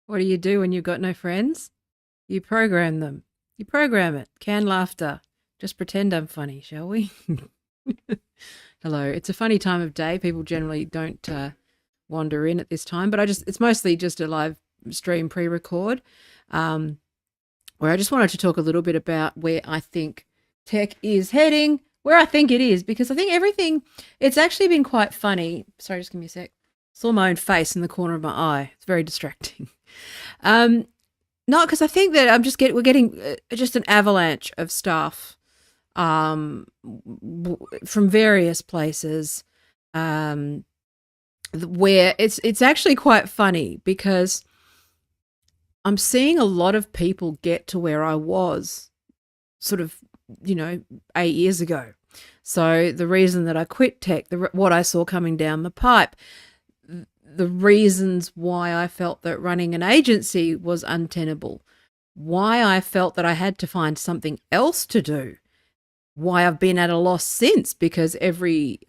What do you do when you've got no friends? You program them. You program it. Canned laughter. Just pretend I'm funny, shall we? Hello. It's a funny time of day. People generally don't wander in at this time, but it's mostly just a live stream pre-record where I just wanted to talk a little bit about where I think tech is heading, where I think it is, because I think it's actually been quite funny. Sorry, just give me a sec. Saw my own face in the corner of my eye. It's very distracting. No, because I think that we're getting just an avalanche of stuff from various places where it's actually quite funny because I'm seeing a lot of people get to where I was sort of, 8 years ago. So the reason that I quit tech, what I saw coming down the pipe, the reasons why I felt that running an agency was untenable, why I felt that I had to find something else to do, why I've been at a loss since, because every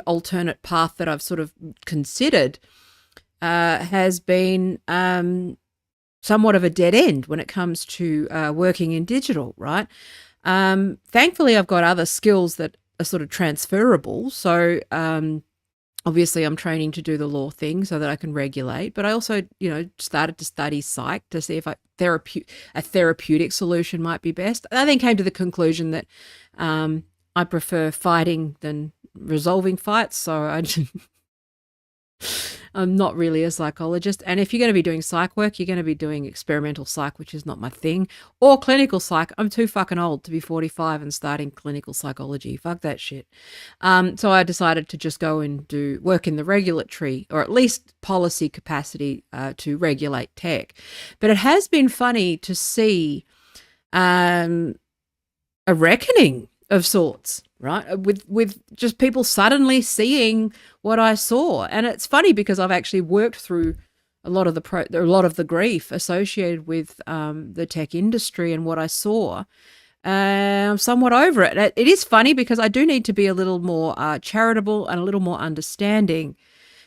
alternate path that I've sort of considered has been somewhat of a dead end when it comes to working in digital, right? Thankfully, I've got other skills that are sort of transferable. So obviously, I'm training to do the law thing so that I can regulate. But I also, started to study psych to see if a therapeutic solution might be best. I then came to the conclusion that I prefer fighting than resolving fights. So I'm not really a psychologist. And if you're going to be doing psych work, you're going to be doing experimental psych, which is not my thing, or clinical psych. I'm too fucking old to be 45 and starting clinical psychology. Fuck that shit. So I decided to just go and do work in the regulatory or at least policy capacity to regulate tech. But it has been funny to see a reckoning of sorts, right? With just people suddenly seeing what I saw. And it's funny because I've actually worked through a lot of the grief associated with the tech industry and what I saw I'm somewhat over it. It is funny because I do need to be a little more charitable and a little more understanding,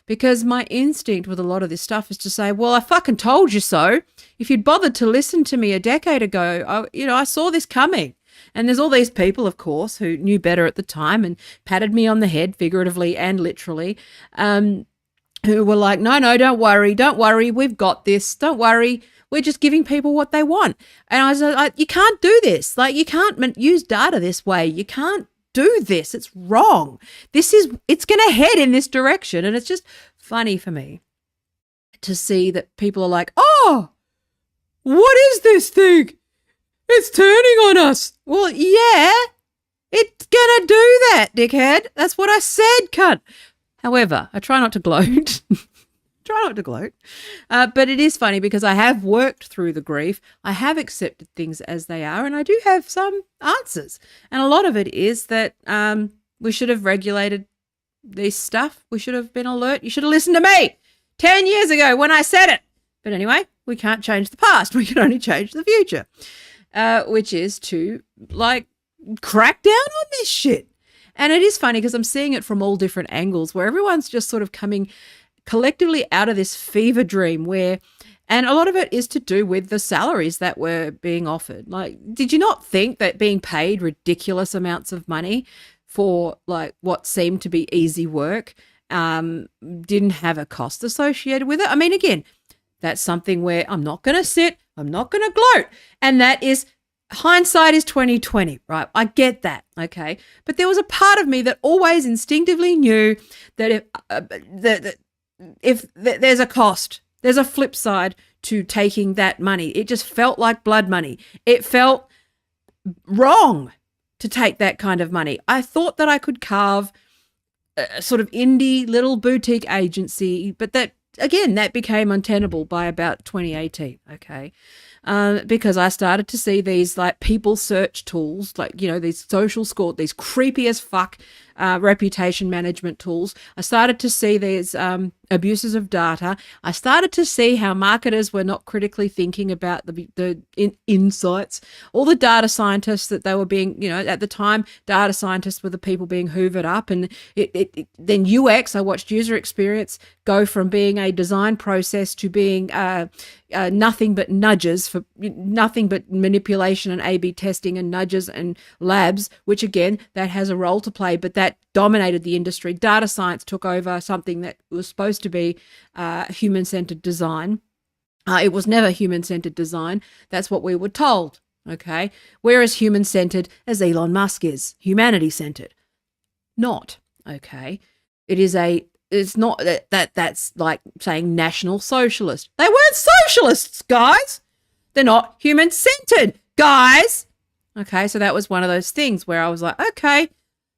because my instinct with a lot of this stuff is to say, well, I fucking told you so. If you'd bothered to listen to me a decade ago, I saw this coming. And there's all these people, of course, who knew better at the time and patted me on the head, figuratively and literally, who were like, no, don't worry, we've got this, don't worry, we're just giving people what they want. And I was like, you can't do this. Like, you can't use data this way. You can't do this. It's wrong. It's going to head in this direction. And it's just funny for me to see that people are like, oh, what is this thing? It's turning on us. Well, yeah, it's going to do that, dickhead. That's what I said, cunt. However, I try not to gloat. But it is funny because I have worked through the grief. I have accepted things as they are, and I do have some answers. And a lot of it is that we should have regulated this stuff. We should have been alert. You should have listened to me 10 years ago when I said it. But anyway, we can't change the past. We can only change the future, which is to, like, crack down on this shit. And it is funny because I'm seeing it from all different angles where everyone's just sort of coming collectively out of this fever dream and a lot of it is to do with the salaries that were being offered. Like, did you not think that being paid ridiculous amounts of money for like what seemed to be easy work didn't have a cost associated with it? I mean, again, that's something where I'm not going to gloat. And that is, hindsight is 2020, right? I get that, okay? But there was a part of me that always instinctively knew that if there's a cost, there's a flip side to taking that money. It just felt like blood money. It felt wrong to take that kind of money. I thought that I could carve a sort of indie little boutique agency, but that became untenable by about 2018, okay? Because I started to see these like people search tools, like, these social score, these creepy as fuck reputation management tools. I started to see these abuses of data. I started to see how marketers were not critically thinking about the insights. All the data scientists that they were being, at the time, data scientists were the people being hoovered up. And then UX, I watched user experience go from being a design process to being nothing but nudges, for nothing but manipulation and A/B testing and nudges and labs, which again, that has a role to play, but that dominated the industry. Data science took over something that was supposed to be human-centered design. It was never human-centered design. That's what we were told, okay? We're as human-centered as Elon Musk is, humanity-centered. Not, okay? It's not that's like saying National Socialist. They weren't socialists, guys. They're not human-centered, guys. Okay, so that was one of those things where I was like, okay,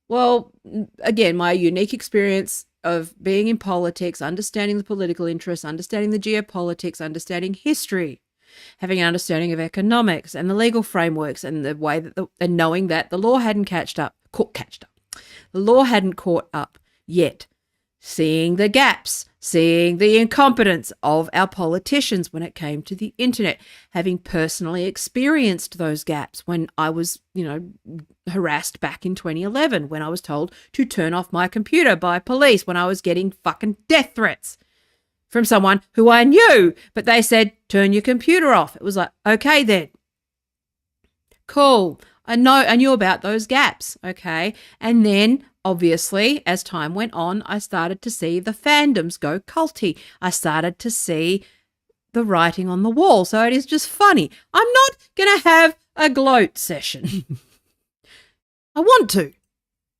well, again, my unique experience of being in politics, understanding the political interests, understanding the geopolitics, understanding history, having an understanding of economics and the legal frameworks and the way that and knowing that the law hadn't caught up. The law hadn't caught up yet. Seeing the gaps, seeing the incompetence of our politicians when it came to the internet, having personally experienced those gaps when I was, harassed back in 2011, when I was told to turn off my computer by police, when I was getting fucking death threats from someone who I knew, but they said, turn your computer off. It was like, okay then. Cool. I knew about those gaps, okay? And then obviously, as time went on, I started to see the fandoms go culty. I started to see the writing on the wall. So it is just funny. I'm not going to have a gloat session. I want to,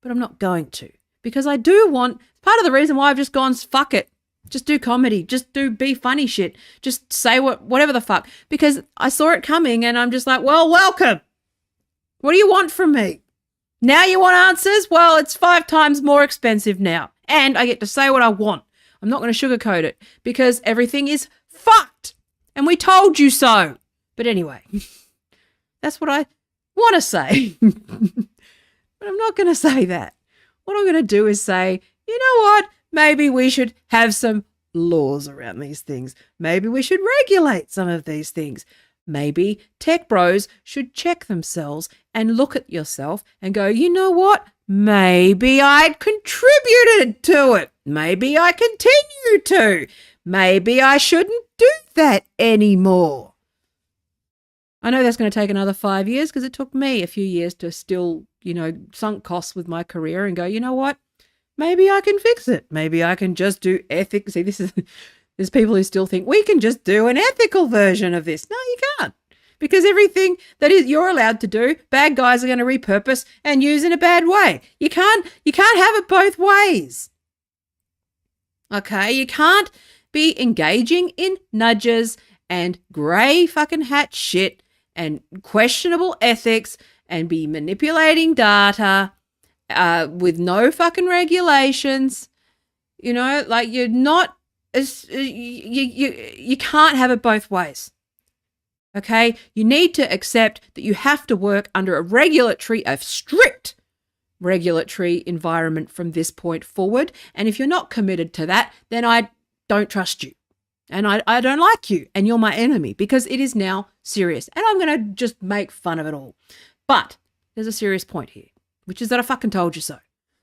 but I'm not going to, because I do want, part of the reason why I've just gone, fuck it. Just do comedy. Just be funny shit. Just say whatever the fuck. Because I saw it coming and I'm just like, well, welcome. What do you want from me? Now you want answers? Well, it's 5 times more expensive now. And I get to say what I want. I'm not going to sugarcoat it because everything is fucked. And we told you so. But anyway, that's what I want to say. But I'm not going to say that. What I'm going to do is say, you know what? Maybe we should have some laws around these things. Maybe we should regulate some of these things. maybe tech bros should check themselves and look at yourself and go, you know what? Maybe I contributed to it. Maybe I continue to. Maybe I shouldn't do that anymore. I know that's going to take another 5 years because it took me a few years to still, sunk costs with my career and go, you know what? Maybe I can fix it. Maybe I can just do ethics. See, there's people who still think we can just do an ethical version of this. No, you can't. Because everything that you're allowed to do, bad guys are going to repurpose and use in a bad way. You can't have it both ways. Okay, you can't be engaging in nudges and grey fucking hat shit and questionable ethics and be manipulating data with no fucking regulations. You're not you can't have it both ways. Okay, you need to accept that you have to work under a strict regulatory environment from this point forward. And if you're not committed to that, then I don't trust you. And I don't like you. And you're my enemy because it is now serious. And I'm going to just make fun of it all. But there's a serious point here, which is that I fucking told you so.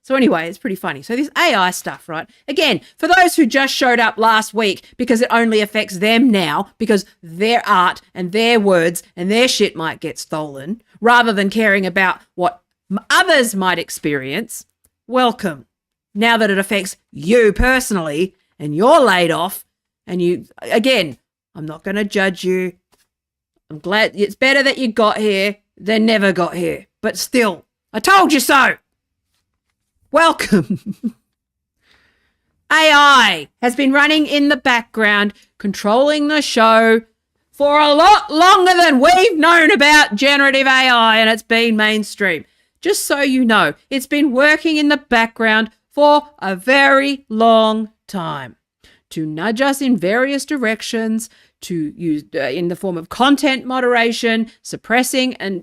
So anyway, it's pretty funny. So this AI stuff, right? Again, for those who just showed up last week because it only affects them now because their art and their words and their shit might get stolen rather than caring about what others might experience, welcome. Now that it affects you personally and you're laid off and again, I'm not going to judge you. I'm glad it's better that you got here than never got here. But still, I told you so. Welcome. AI has been running in the background, controlling the show for a lot longer than we've known about generative AI, and it's been mainstream. Just so you know, it's been working in the background for a very long time to nudge us in various directions, to use in the form of content moderation, suppressing and,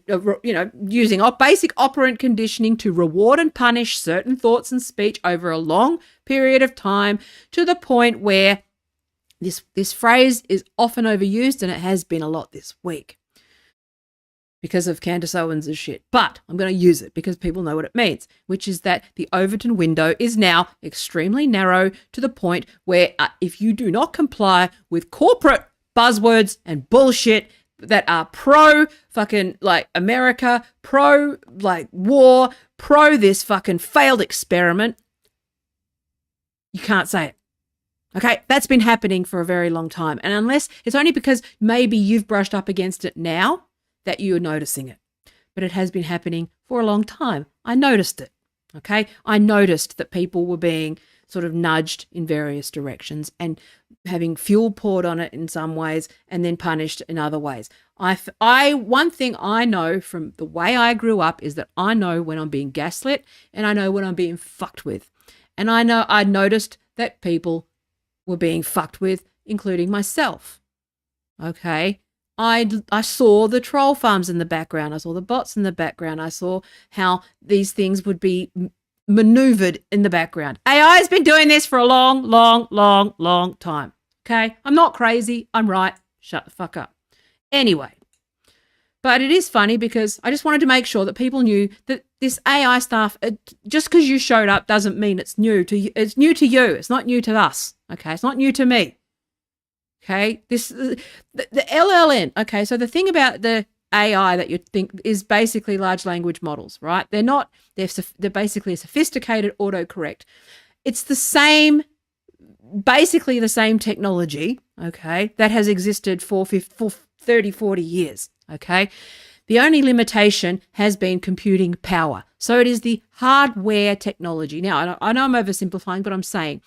using basic operant conditioning to reward and punish certain thoughts and speech over a long period of time to the point where this phrase is often overused, and it has been a lot this week because of Candace Owens' shit. But I'm going to use it because people know what it means, which is that the Overton window is now extremely narrow to the point where if you do not comply with corporate buzzwords and bullshit that are pro fucking America, pro war, pro this fucking failed experiment, you can't say it. Okay, that's been happening for a very long time. And unless it's only because maybe you've brushed up against it now that you're noticing it. But it has been happening for a long time. I noticed it. Okay, I noticed that people were being sort of nudged in various directions and having fuel poured on it in some ways and then punished in other ways. One thing I know from the way I grew up is that I know when I'm being gaslit and I know when I'm being fucked with. And I noticed that people were being fucked with, including myself. Okay, I saw the troll farms in the background. I saw the bots in the background. I saw how these things would be maneuvered in the background. AI has been doing this for a long, long, long, long time. Okay? I'm not crazy. I'm right. Shut the fuck up. Anyway, but it is funny because I just wanted to make sure that people knew that this AI stuff, just because you showed up doesn't mean it's new to you. It's new to you. It's not new to us. Okay? It's not new to me. Okay? The LLM. Okay, so the thing about the AI that you think is basically large language models, right? They're basically a sophisticated autocorrect. It's basically the same technology, okay, that has existed for 30, 40 years, okay? The only limitation has been computing power. So it is the hardware technology. Now, I know I'm oversimplifying, but I'm saying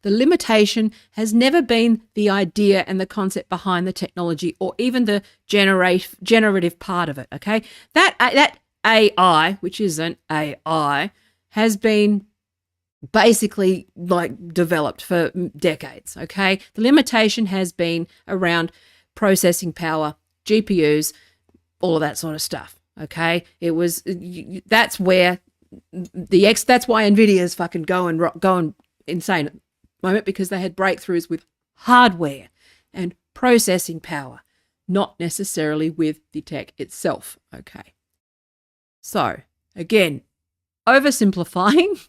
the limitation has never been the idea and the concept behind the technology or even the generative part of it, okay? That AI, which isn't AI, has been basically developed for decades, okay? The limitation has been around processing power, GPUs, all of that sort of stuff, okay? That's why Nvidia's fucking going insane at the moment, because they had breakthroughs with hardware and processing power. not necessarily with the tech itself. Okay. So, again, oversimplifying,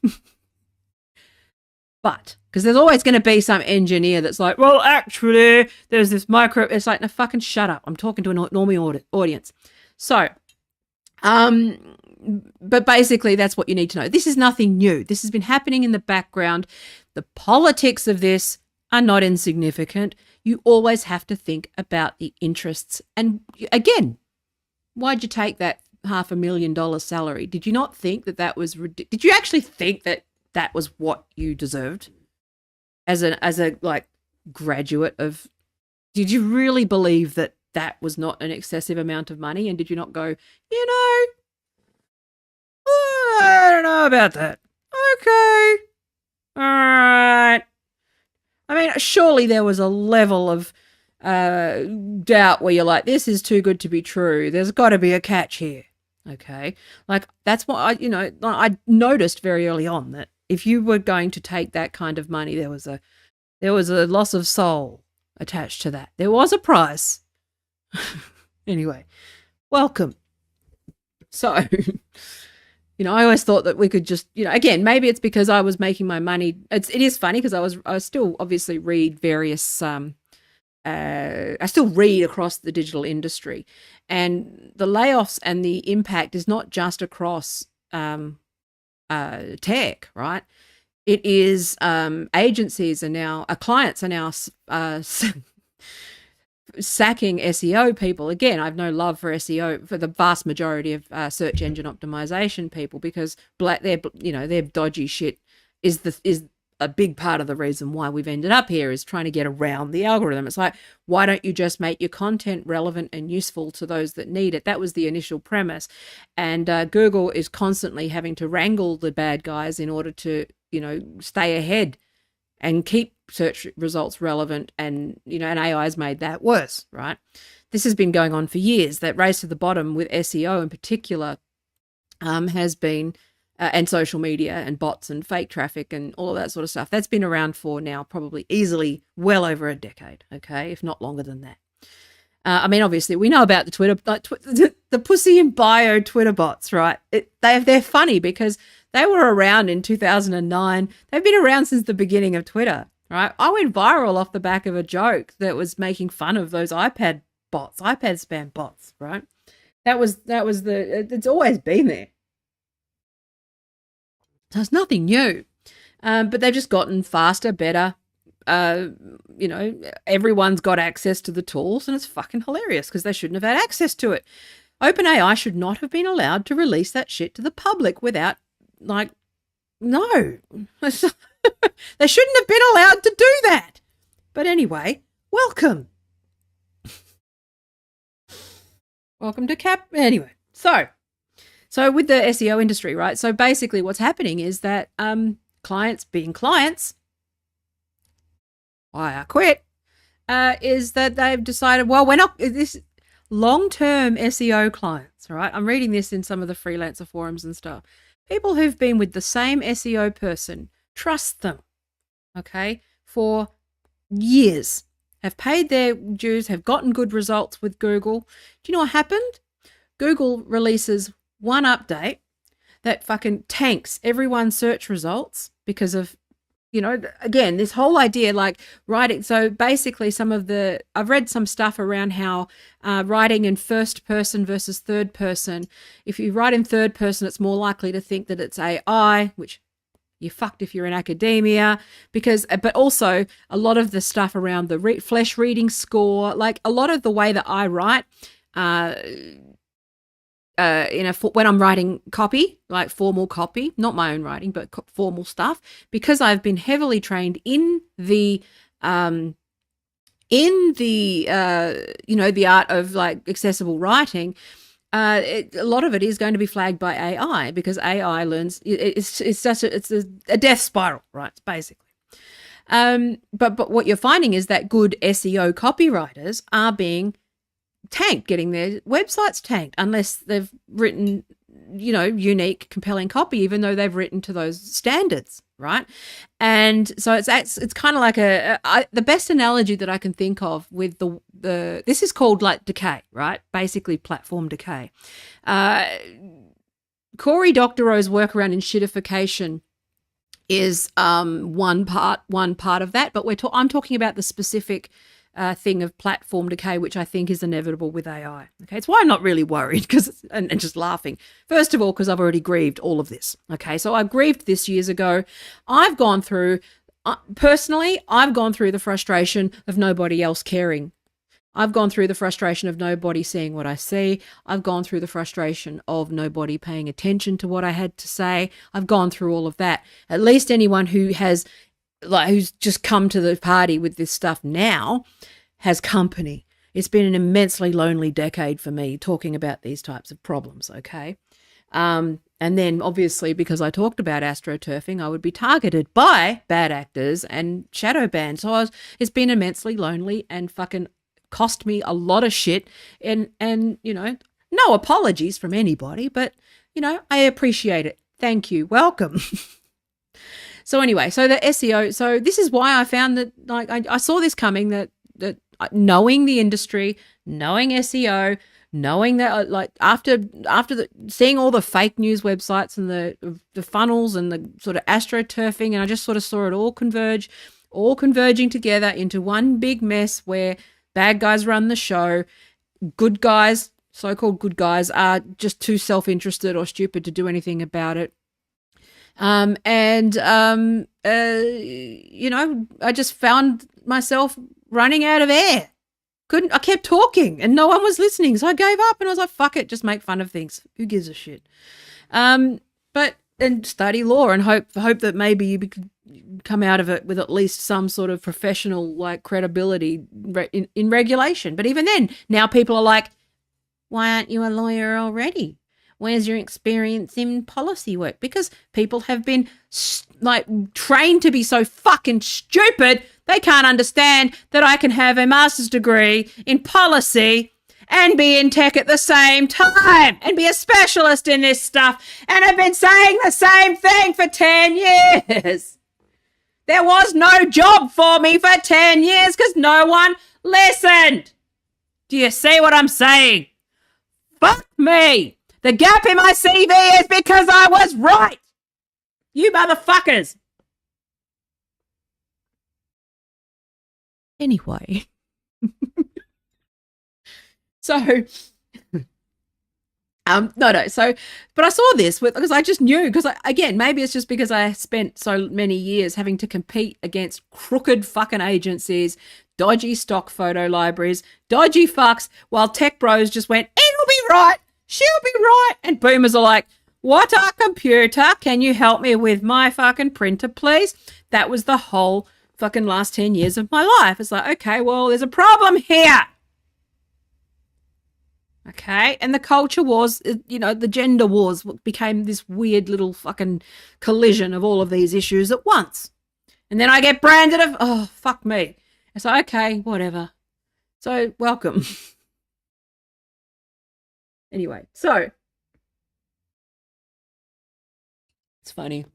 but because there's always going to be some engineer that's like, well, actually, there's this micro. It's like, no, fucking shut up. I'm talking to a normal audience. So, but basically, that's what you need to know. This is nothing new. This has been happening in the background. The politics of this are not insignificant. You always have to think about the interests. And again, why'd you take that $500,000 salary? Did you not think that was did you actually think that was what you deserved as a like graduate of? Did you really believe that was not an excessive amount of money? And did you not go, I don't know about that. Okay, all right. I mean, surely there was a level of doubt where you're like, this is too good to be true. There's got to be a catch here. Okay. Like, that's what I noticed very early on, that if you were going to take that kind of money, there was a loss of soul attached to that. There was a price. Anyway, welcome. So, I always thought that we could just, again, maybe it's because I was making my money. It is funny because I still obviously read various, I still read across the digital industry, and the layoffs and the impact is not just across tech, right? It is agencies are now, clients are now sacking SEO people. Again, I have no love for SEO for the vast majority of search engine optimization people, because their dodgy shit is a big part of the reason why we've ended up here, is trying to get around the algorithm. It's like, why don't you just make your content relevant and useful to those that need it? That was the initial premise. And Google is constantly having to wrangle the bad guys in order to, stay ahead and keep search results relevant. And, and AI has made that worse, right? This has been going on for years. That race to the bottom with SEO in particular has been, and social media and bots and fake traffic and all of that sort of stuff. That's been around for now probably easily well over a decade, okay, if not longer than that. I mean, obviously, we know about the Twitter, the pussy in bio Twitter bots, right? They're funny because they were around in 2009. They've been around since the beginning of Twitter, right? I went viral off the back of a joke that was making fun of those iPad spam bots, right? It's always been there. So it's nothing new, but they've just gotten faster, better. Everyone's got access to the tools, and it's fucking hilarious because they shouldn't have had access to it. OpenAI should not have been allowed to release that shit to the public without, no. They shouldn't have been allowed to do that. But anyway, welcome. Welcome to Cap. Anyway, so with the SEO industry, right? So basically what's happening is that clients being clients, why I quit, is that they've decided, well, we're not, this long-term SEO clients, right? I'm reading this in some of the freelancer forums and stuff. People who've been with the same SEO person, trust them, okay, for years, have paid their dues, have gotten good results with Google. Do you know what happened? Google releases one update that fucking tanks everyone's search results because of, again, this whole idea, writing. So basically I've read some stuff around how writing in first person versus third person, if you write in third person, it's more likely to think that it's AI, which you're fucked if you're in academia, but also a lot of the stuff around the flesh reading score, a lot of the way that I write, when I'm writing copy, like formal copy, not my own writing, but formal stuff, because I've been heavily trained in the art of accessible writing. A lot of it is going to be flagged by AI because AI learns. It's a death spiral, right? Basically. But what you're finding is that good SEO copywriters are being tanked, getting their websites tanked, unless they've written, unique, compelling copy, even though they've written to those standards, right? And so it's kind of like the best analogy that I can think of with the this is called like decay, right? Basically platform decay. Cory Doctorow's work around enshittification is one part of that, but I'm talking about the specific thing of platform decay, which I think is inevitable with AI. Okay, it's why I'm not really worried and just laughing. First of all, because I've already grieved all of this. Okay, so I grieved this years ago. I've gone through, personally, I've gone through the frustration of nobody else caring. I've gone through the frustration of nobody seeing what I see. I've gone through the frustration of nobody paying attention to what I had to say. I've gone through all of that. At least anyone who's just come to the party with this stuff now has company. It's been an immensely lonely decade for me talking about these types of problems, okay? And then obviously because I talked about astroturfing, I would be targeted by bad actors and shadow banned. So it's been immensely lonely and fucking cost me a lot of shit, and you know, no apologies from anybody, but you know, I appreciate it. Thank you. Welcome. So anyway, so the SEO, so this is why I found that, like, I saw this coming, that knowing the industry, knowing SEO, knowing that, like, after seeing all the fake news websites and the funnels and the sort of astroturfing, and I just sort of saw it all converging together into one big mess where bad guys run the show. Good guys, so-called good guys, are just too self-interested or stupid to do anything about it. You know, I just found myself running out of air. I kept talking and no one was listening. So I gave up and I was like, fuck it, just make fun of things. Who gives a shit? And study law and hope that maybe you could come out of it with at least some sort of professional, like, credibility in regulation. But even then, now people are like, why aren't you a lawyer already? Where's your experience in policy work? Because people have been like trained to be so fucking stupid, they can't understand that I can have a master's degree in policy and be in tech at the same time and be a specialist in this stuff. And I've been saying the same thing for 10 years. There was no job for me for 10 years because no one listened. Do you see what I'm saying? Fuck me. The gap in my CV is because I was right. You motherfuckers. Anyway. So, but I saw this because I just knew, because again, maybe it's just because I spent so many years having to compete against crooked fucking agencies, dodgy stock photo libraries, dodgy fucks, while tech bros just went, it'll be right, she'll be right. And boomers are like, what a computer, can you help me with my fucking printer, please? That was the whole fucking last 10 years of my life. It's like, okay, well, there's a problem here. Okay, and the culture wars, you know, the gender wars became this weird little fucking collision of all of these issues at once. And then I get branded of, oh, fuck me. It's like, okay, whatever. So, welcome. Anyway, so. It's funny.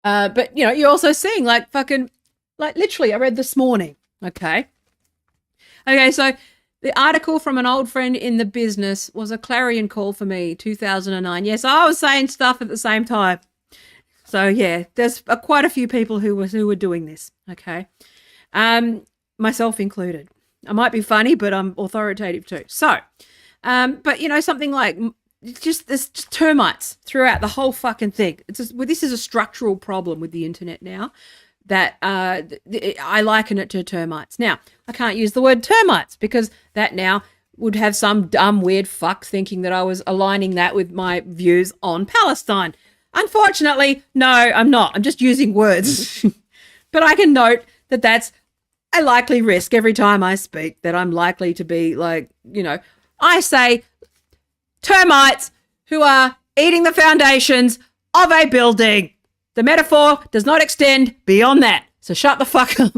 But, you know, you're also seeing, like, fucking, like, literally, I read this morning, okay? Okay, so the article from an old friend in the business was a clarion call for me, 2009. Yes, I was saying stuff at the same time. So, yeah, there's quite a few people who were doing this, okay? Myself included. I might be funny, but I'm authoritative too. So, but, you know, something like there's just termites throughout the whole fucking thing. This is a structural problem with the internet now, that I liken it to termites. Now, I can't use the word termites because that now would have some dumb, weird fuck thinking that I was aligning that with my views on Palestine. Unfortunately, no, I'm not. I'm just using words. But I can note that that's a likely risk every time I speak, that I'm likely to be like, you know, I say termites who are eating the foundations of a building. The metaphor does not extend beyond that. So shut the fuck up.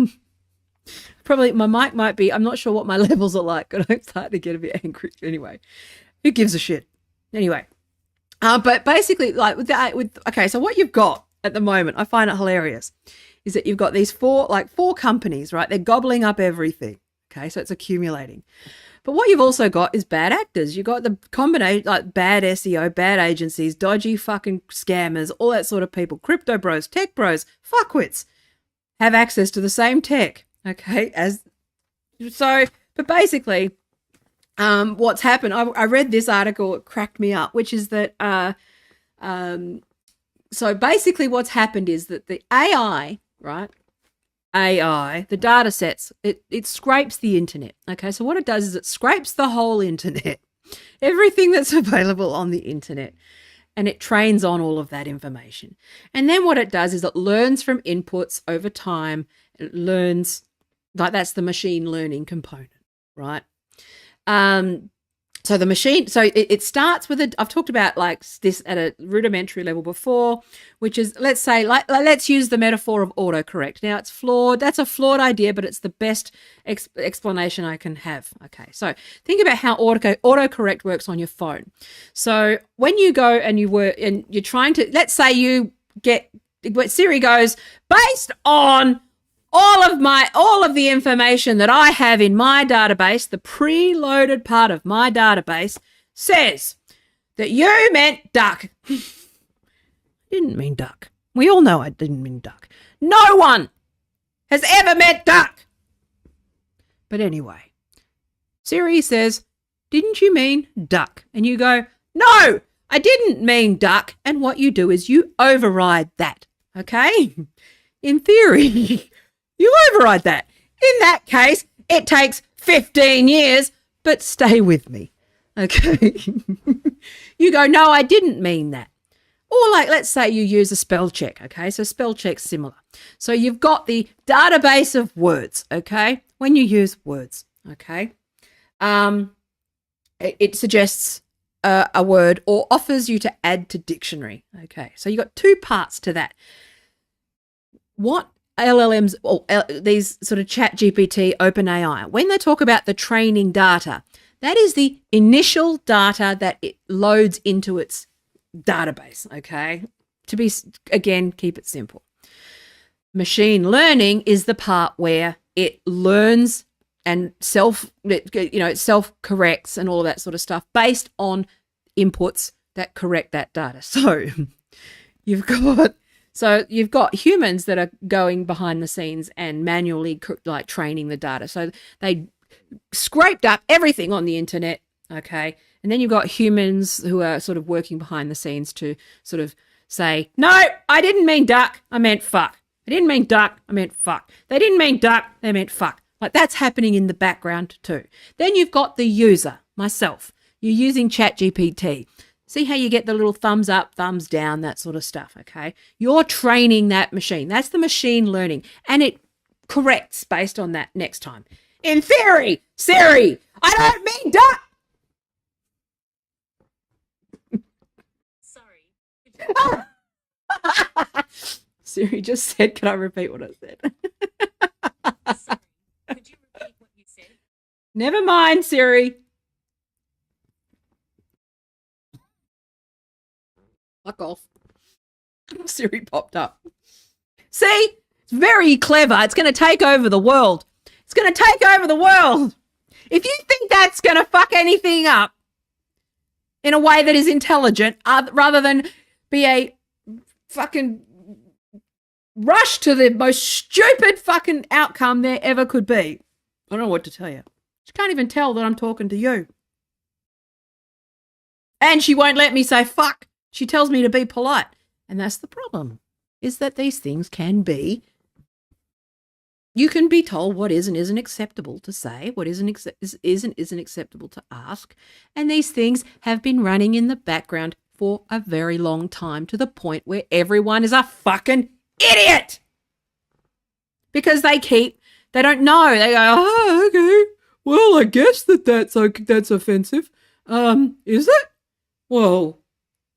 Probably my mic might be, I'm not sure what my levels are like, and I'm starting to get a bit angry. Anyway, who gives a shit? Anyway, but basically, like okay, so what you've got at the moment, I find it hilarious, is that you've got these four companies, right? They're gobbling up everything. Okay, so it's accumulating. But what you've also got is bad actors. You've got the combination, like bad SEO, bad agencies, dodgy fucking scammers, all that sort of people, crypto bros, tech bros, fuckwits have access to the same tech. Okay, but basically, what's happened, I read this article, it cracked me up, which is that, so basically what's happened is that the AI, right, the data sets, it scrapes the internet. Okay, so what it does is it scrapes the whole internet, everything that's available on the internet, and it trains on all of that information. And then what it does is it learns from inputs over time. It learns, like that's the machine learning component, right? So the machine, so it starts with I've talked about like this at a rudimentary level before, which is, let's say, let's use the metaphor of autocorrect. Now it's flawed. That's a flawed idea, but it's the best explanation I can have. Okay. So think about how autocorrect works on your phone. So when you go and you're trying to, let's say Siri goes, based on all of the information that I have in my database, the preloaded part of my database says that you meant duck. Didn't mean duck. We all know I didn't mean duck. No one has ever meant duck. But anyway, Siri says, didn't you mean duck? And you go, no, I didn't mean duck. And what you do is you override that. Okay? In theory, you override that. In that case, it takes 15 years, but stay with me. Okay. You go, no, I didn't mean that. Or like, let's say you use a spell check. Okay. So spell check's similar. So you've got the database of words. Okay. When you use words. Okay. It suggests a word or offers you to add to dictionary. Okay. So you've got two parts to that. What LLMs, or these sort of chat GPT, OpenAI, when they talk about the training data, that is the initial data that it loads into its database, okay? Again, keep it simple. Machine learning is the part where it learns and it self-corrects and all of that sort of stuff based on inputs that correct that data. So you've got humans that are going behind the scenes and manually like training the data. So they scraped up everything on the internet, okay? And then you've got humans who are sort of working behind the scenes to sort of say, no, I didn't mean duck, I meant fuck. I didn't mean duck, I meant fuck. They didn't mean duck, they meant fuck. Like that's happening in the background too. Then you've got the user, myself. You're using ChatGPT. See how you get the little thumbs up, thumbs down, that sort of stuff, okay? You're training that machine. That's the machine learning. And it corrects based on that next time. In theory, Siri, I don't mean duck. Sorry. Siri just said, can I repeat what I said? Sorry. Could you repeat what you said? Never mind, Siri. Fuck off. Siri popped up. See? It's very clever. It's going to take over the world. It's going to take over the world. If you think that's going to fuck anything up in a way that is intelligent, rather than be a fucking rush to the most stupid fucking outcome there ever could be, I don't know what to tell you. She can't even tell that I'm talking to you. And she won't let me say fuck. She tells me to be polite. And that's the problem, is that these things you can be told what is and isn't acceptable to say, what isn't acceptable to ask. And these things have been running in the background for a very long time, to the point where everyone is a fucking idiot. Because they don't know. They go, oh, okay. Well, I guess that's offensive. Is it? Well,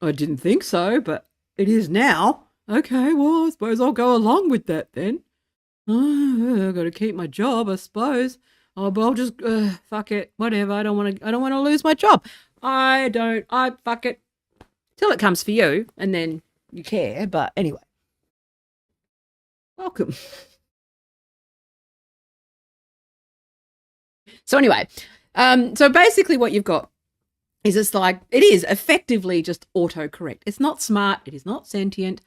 I didn't think so, but it is now. Okay, well, I suppose I'll go along with that then. I've got to keep my job, I suppose. Oh, but I'll just fuck it, whatever. I don't want to lose my job. I fuck it till it comes for you, and then you care. But anyway, Welcome. So anyway, so basically what you've got is it's like, it is effectively just autocorrect. It's not smart. It is not sentient.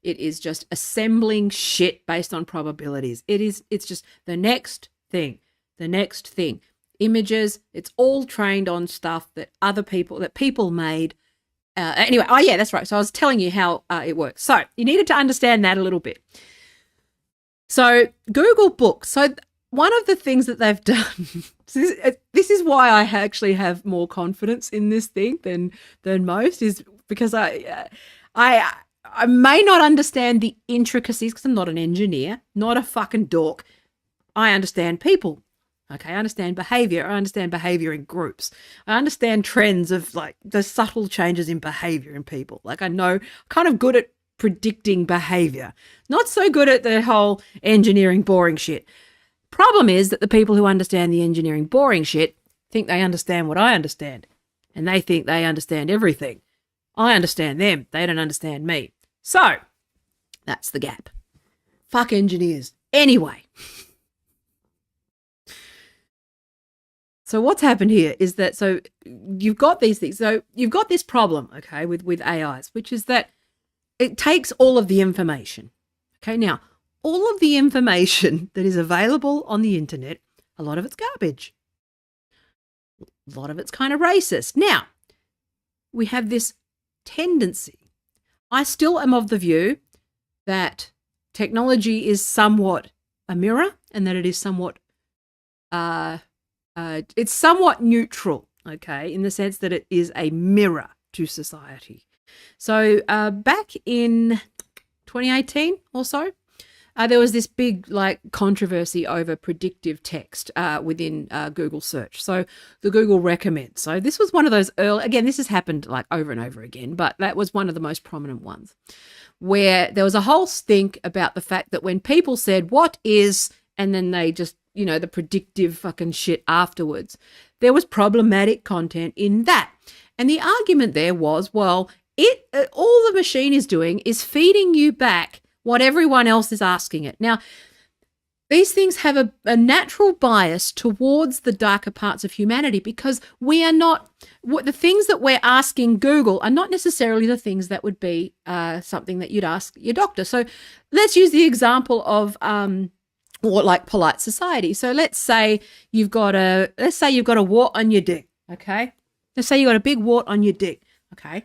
It is just assembling shit based on probabilities. It's just the next thing, the next thing. Images, it's all trained on stuff that people made. Anyway, oh yeah, that's right. So I was telling you how it works. So you needed to understand that a little bit. So Google Books. So one of the things that they've done, this is why I actually have more confidence in this thing than most, is because I may not understand the intricacies because I'm not an engineer, not a fucking dork. I understand people. Okay, I understand behavior. I understand behavior in groups. I understand trends of like the subtle changes in behavior in people. Like I know, kind of good at predicting behavior. Not so good at the whole engineering boring shit. Problem is that the people who understand the engineering boring shit think they understand what I understand. And they think they understand everything. I understand them. They don't understand me. So, that's the gap. Fuck engineers. Anyway. So what's happened here is that, so you've got these things. So you've got this problem, okay, with AIs, which is that it takes all of the information. Okay, now, all of the information that is available on the internet, a lot of it's garbage. A lot of it's kind of racist. Now, we have this tendency. I still am of the view that technology is somewhat a mirror and that it is somewhat it's somewhat neutral, okay, in the sense that it is a mirror to society. So back in 2018 or so, there was this big like controversy over predictive text within Google search. So the Google recommend. So this was one of those early, again, this has happened like over and over again, but that was one of the most prominent ones where there was a whole stink about the fact that when people said, what is, and then they just, the predictive fucking shit afterwards, there was problematic content in that. And the argument there was, well, all the machine is doing is feeding you back what everyone else is asking it. Now, these things have a natural bias towards the darker parts of humanity because we are not, the things that we're asking Google are not necessarily the things that would be something that you'd ask your doctor. So let's use the example of or like polite society. So let's say you've got a wart on your dick, okay? Let's say you've got a big wart on your dick, okay?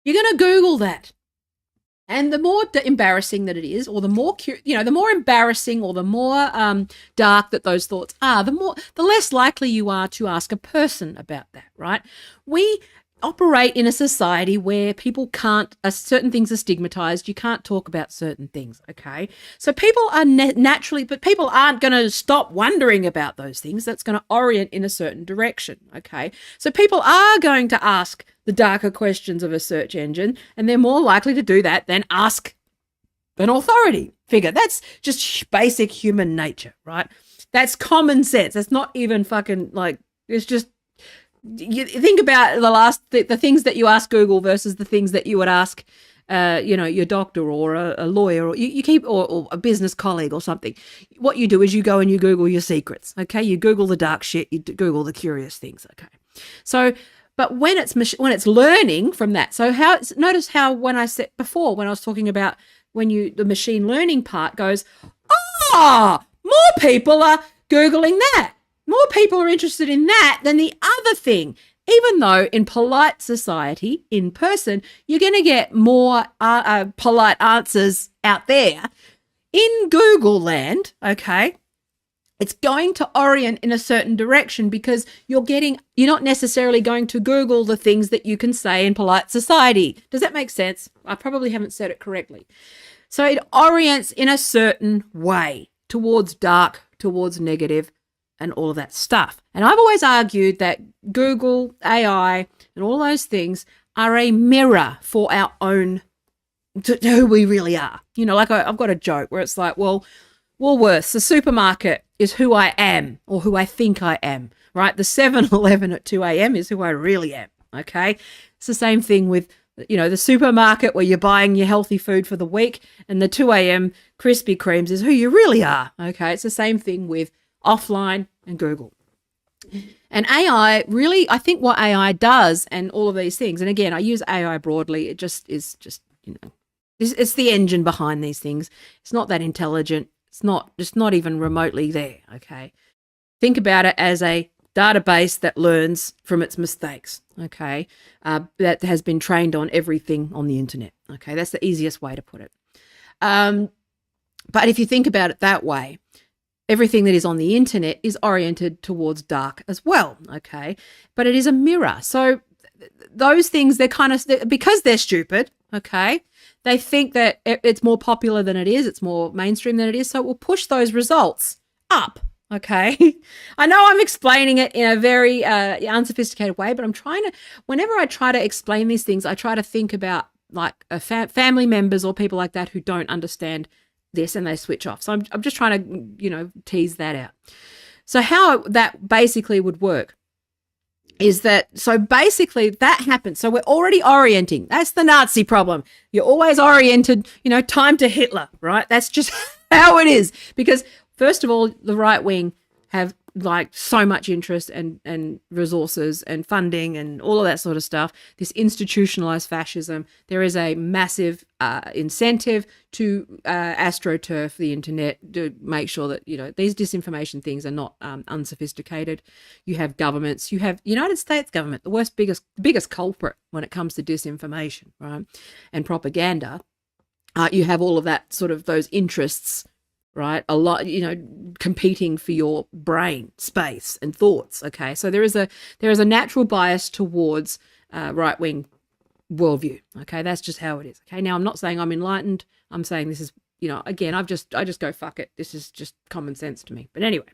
You're going to Google that. And the more embarrassing that it is, or the more, the more embarrassing or the more dark that those thoughts are, the less likely you are to ask a person about that, right? We operate in a society where people can't, certain things are stigmatized. You can't talk about certain things, okay? So people are naturally, but people aren't going to stop wondering about those things. That's going to orient in a certain direction, okay? So people are going to ask the darker questions of a search engine, and they're more likely to do that than ask an authority figure. That's just basic human nature, right? That's common sense. That's not even fucking like, it's just, you think about the things that you ask Google versus the things that you would ask, your doctor or a lawyer or you keep or a business colleague or something. What you do is you go and you Google your secrets. Okay, you Google the dark shit. You Google the curious things. Okay, so but when it's learning from that. So notice how when I said before when I was talking about the machine learning part goes, more people are Googling that. More people are interested in that than the other thing. Even though in polite society, in person, you're going to get more polite answers out there. In Google land, okay, it's going to orient in a certain direction because you're not necessarily going to Google the things that you can say in polite society. Does that make sense? I probably haven't said it correctly. So it orients in a certain way towards dark, towards negative, and all of that stuff. And I've always argued that Google, AI, and all those things are a mirror for our own, to who we really are. Like I've got a joke where it's like, well, Woolworths, the supermarket is who I am or who I think I am, right? The 7-Eleven at 2 a.m. is who I really am, okay? It's the same thing with the supermarket where you're buying your healthy food for the week, and the 2 a.m. Krispy Kremes is who you really are. Okay, it's the same thing with offline and Google. And AI really, I think what AI does and all of these things, and again, I use AI broadly, it just is just, it's the engine behind these things. It's not that intelligent. It's not even remotely there, okay? Think about it as a database that learns from its mistakes, okay? That has been trained on everything on the internet, okay? That's the easiest way to put it. But if you think about it that way, everything that is on the internet is oriented towards dark as well, okay? But it is a mirror. So those things, they're kind of, because they're stupid, okay, they think that it's more popular than it is, it's more mainstream than it is, so it will push those results up, okay? I know I'm explaining it in a very unsophisticated way, but I'm trying to, whenever I try to explain these things, I try to think about like family members or people like that who don't understand this and they switch off. So I'm just trying to, tease that out. So how that basically would work is that, so basically that happens. So we're already orienting. That's the Nazi problem. You're always oriented, time to Hitler, right? That's just how it is. Because first of all, the right wing have like so much interest and resources and funding and all of that sort of stuff. This institutionalized fascism. There is a massive incentive to astroturf the internet to make sure that, these disinformation things are not unsophisticated. You have governments, you have United States government, the biggest culprit when it comes to disinformation, right? And propaganda. You have all of that sort of those interests, right? A lot, competing for your brain space and thoughts. Okay. So there is a natural bias towards right-wing worldview. Okay. That's just how it is. Okay. Now I'm not saying I'm enlightened. I'm saying this is, again, I just go, fuck it. This is just common sense to me. But anyway,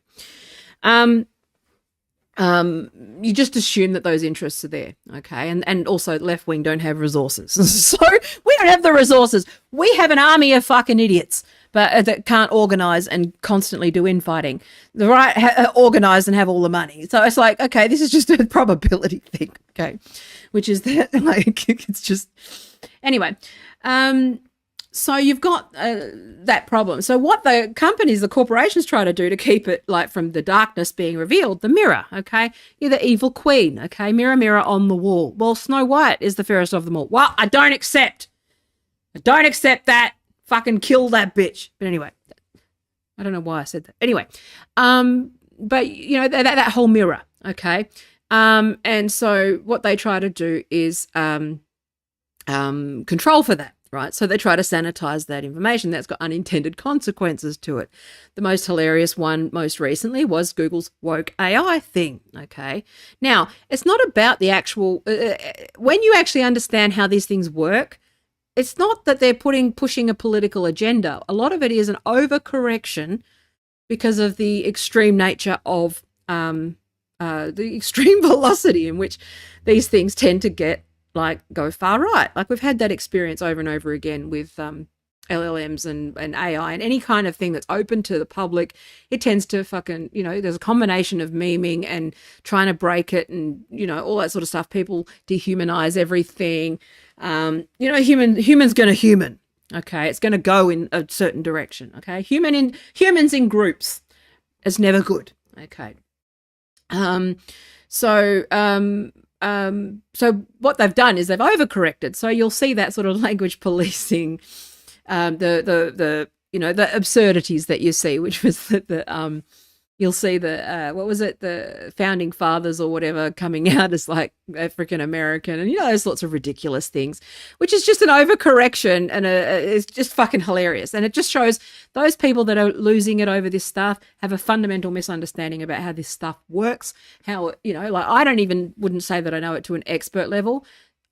you just assume that those interests are there. Okay. And also left-wing don't have resources. So we don't have the resources. We have an army of fucking idiots, but that can't organize and constantly do infighting. The right organize and have all the money. So it's like, okay, this is just a probability thing. Okay. Which is that, like, it's just, anyway. So you've got that problem. So what the companies, the corporations try to do to keep it like from the darkness being revealed, the mirror, okay? You're the evil queen, okay? Mirror, mirror on the wall. Well, Snow White is the fairest of them all. Well, I don't accept that. Fucking kill that bitch. But anyway, I don't know why I said that. Anyway, but that whole mirror, okay? And so what they try to do is control for that. Right. So they try to sanitize that information. That's got unintended consequences to it. The most hilarious one most recently was Google's woke AI thing. Okay. Now, it's not about the actual, when you actually understand how these things work, it's not that they're pushing a political agenda. A lot of it is an overcorrection because of the extreme nature of the extreme velocity in which these things tend to go far right. Like we've had that experience over and over again with LLMs and AI and any kind of thing that's open to the public. It tends to fucking, there's a combination of memeing and trying to break it and, all that sort of stuff. People dehumanize everything. Human's going to human. Okay. It's going to go in a certain direction. Okay. Humans in groups is never good. Okay. So what they've done is they've overcorrected. So you'll see that sort of language policing, the absurdities that you see, which was you'll see the founding fathers or whatever coming out as like African American and those sorts of ridiculous things, which is just an overcorrection and it's just fucking hilarious. And it just shows those people that are losing it over this stuff have a fundamental misunderstanding about how this stuff works. How, I wouldn't say that I know it to an expert level.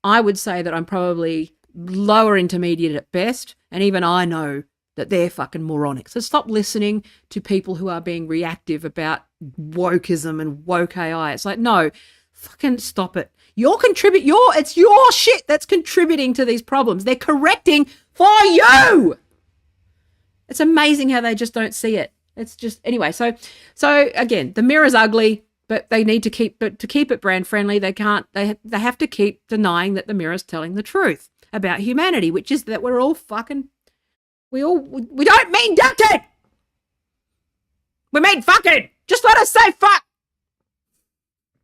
I would say that I'm probably lower intermediate at best. And even I know that they're fucking moronic. So stop listening to people who are being reactive about wokeism and woke AI. It's like, no, fucking stop it. It's your shit that's contributing to these problems. They're correcting for you. It's amazing how they just don't see it. It's just, anyway. So again, the mirror's ugly. But they need to keep, but to keep it brand friendly, they can't, they have to keep denying that the Mirror's telling the truth about humanity, which is that we're all fucking, we don't mean ducking. We mean fucking. Just let us say fuck.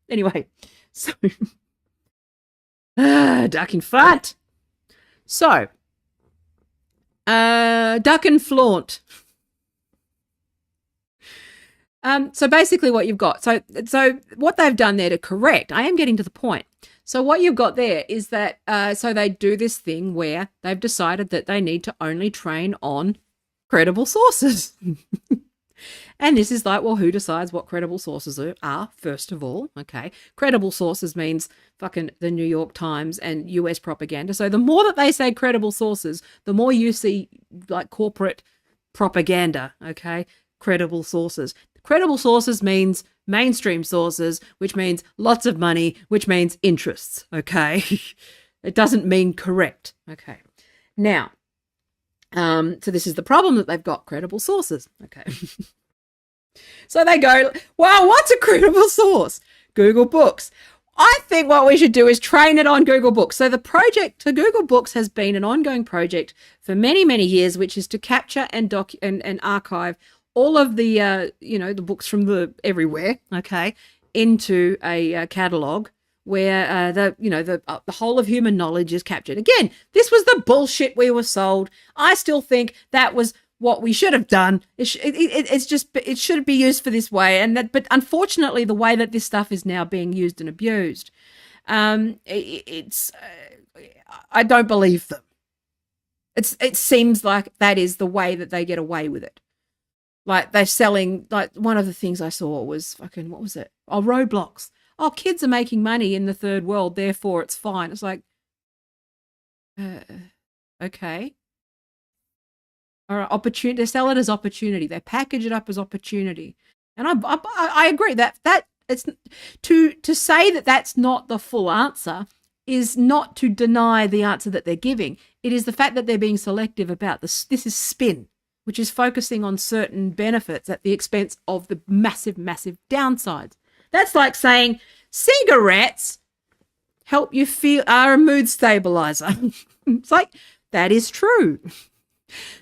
Anyway, so duck and fart. So, duck and flaunt. So basically what you've got, so what they've done there to correct, I am getting to the point. So what you've got there is that, so they do this thing where they've decided that they need to only train on credible sources. And this is like, well, who decides what credible sources are, first of all? Okay. Credible sources means fucking the New York Times and US propaganda. So the more that they say credible sources, the more you see like corporate propaganda, okay? Credible sources. Credible sources means mainstream sources, which means lots of money, which means interests, okay? It doesn't mean correct, okay? Now, so this is the problem that they've got, credible sources, okay? So they go, well, what's a credible source? Google Books. I think what we should do is train it on Google Books. So the project to Google Books has been an ongoing project for many, many years, which is to capture and and archive all of the, the books from the everywhere, okay, into a catalogue where the whole of human knowledge is captured. Again, this was the bullshit we were sold. I still think that was what we should have done. It should be used for this way, but unfortunately, the way that this stuff is now being used and abused, I don't believe them. It seems like that is the way that they get away with it. Like they're selling, like one of the things I saw was fucking, what was it? Oh, Roblox. Oh, kids are making money in the third world, therefore it's fine. It's like, okay. All right, opportunity. They sell it as opportunity. They package it up as opportunity. And I agree that it's to say that that's not the full answer is not to deny the answer that they're giving. It is the fact that they're being selective about this. This is spin, which is focusing on certain benefits at the expense of the massive, massive downsides. That's like saying cigarettes help you feel are a mood stabilizer. It's like, that is true.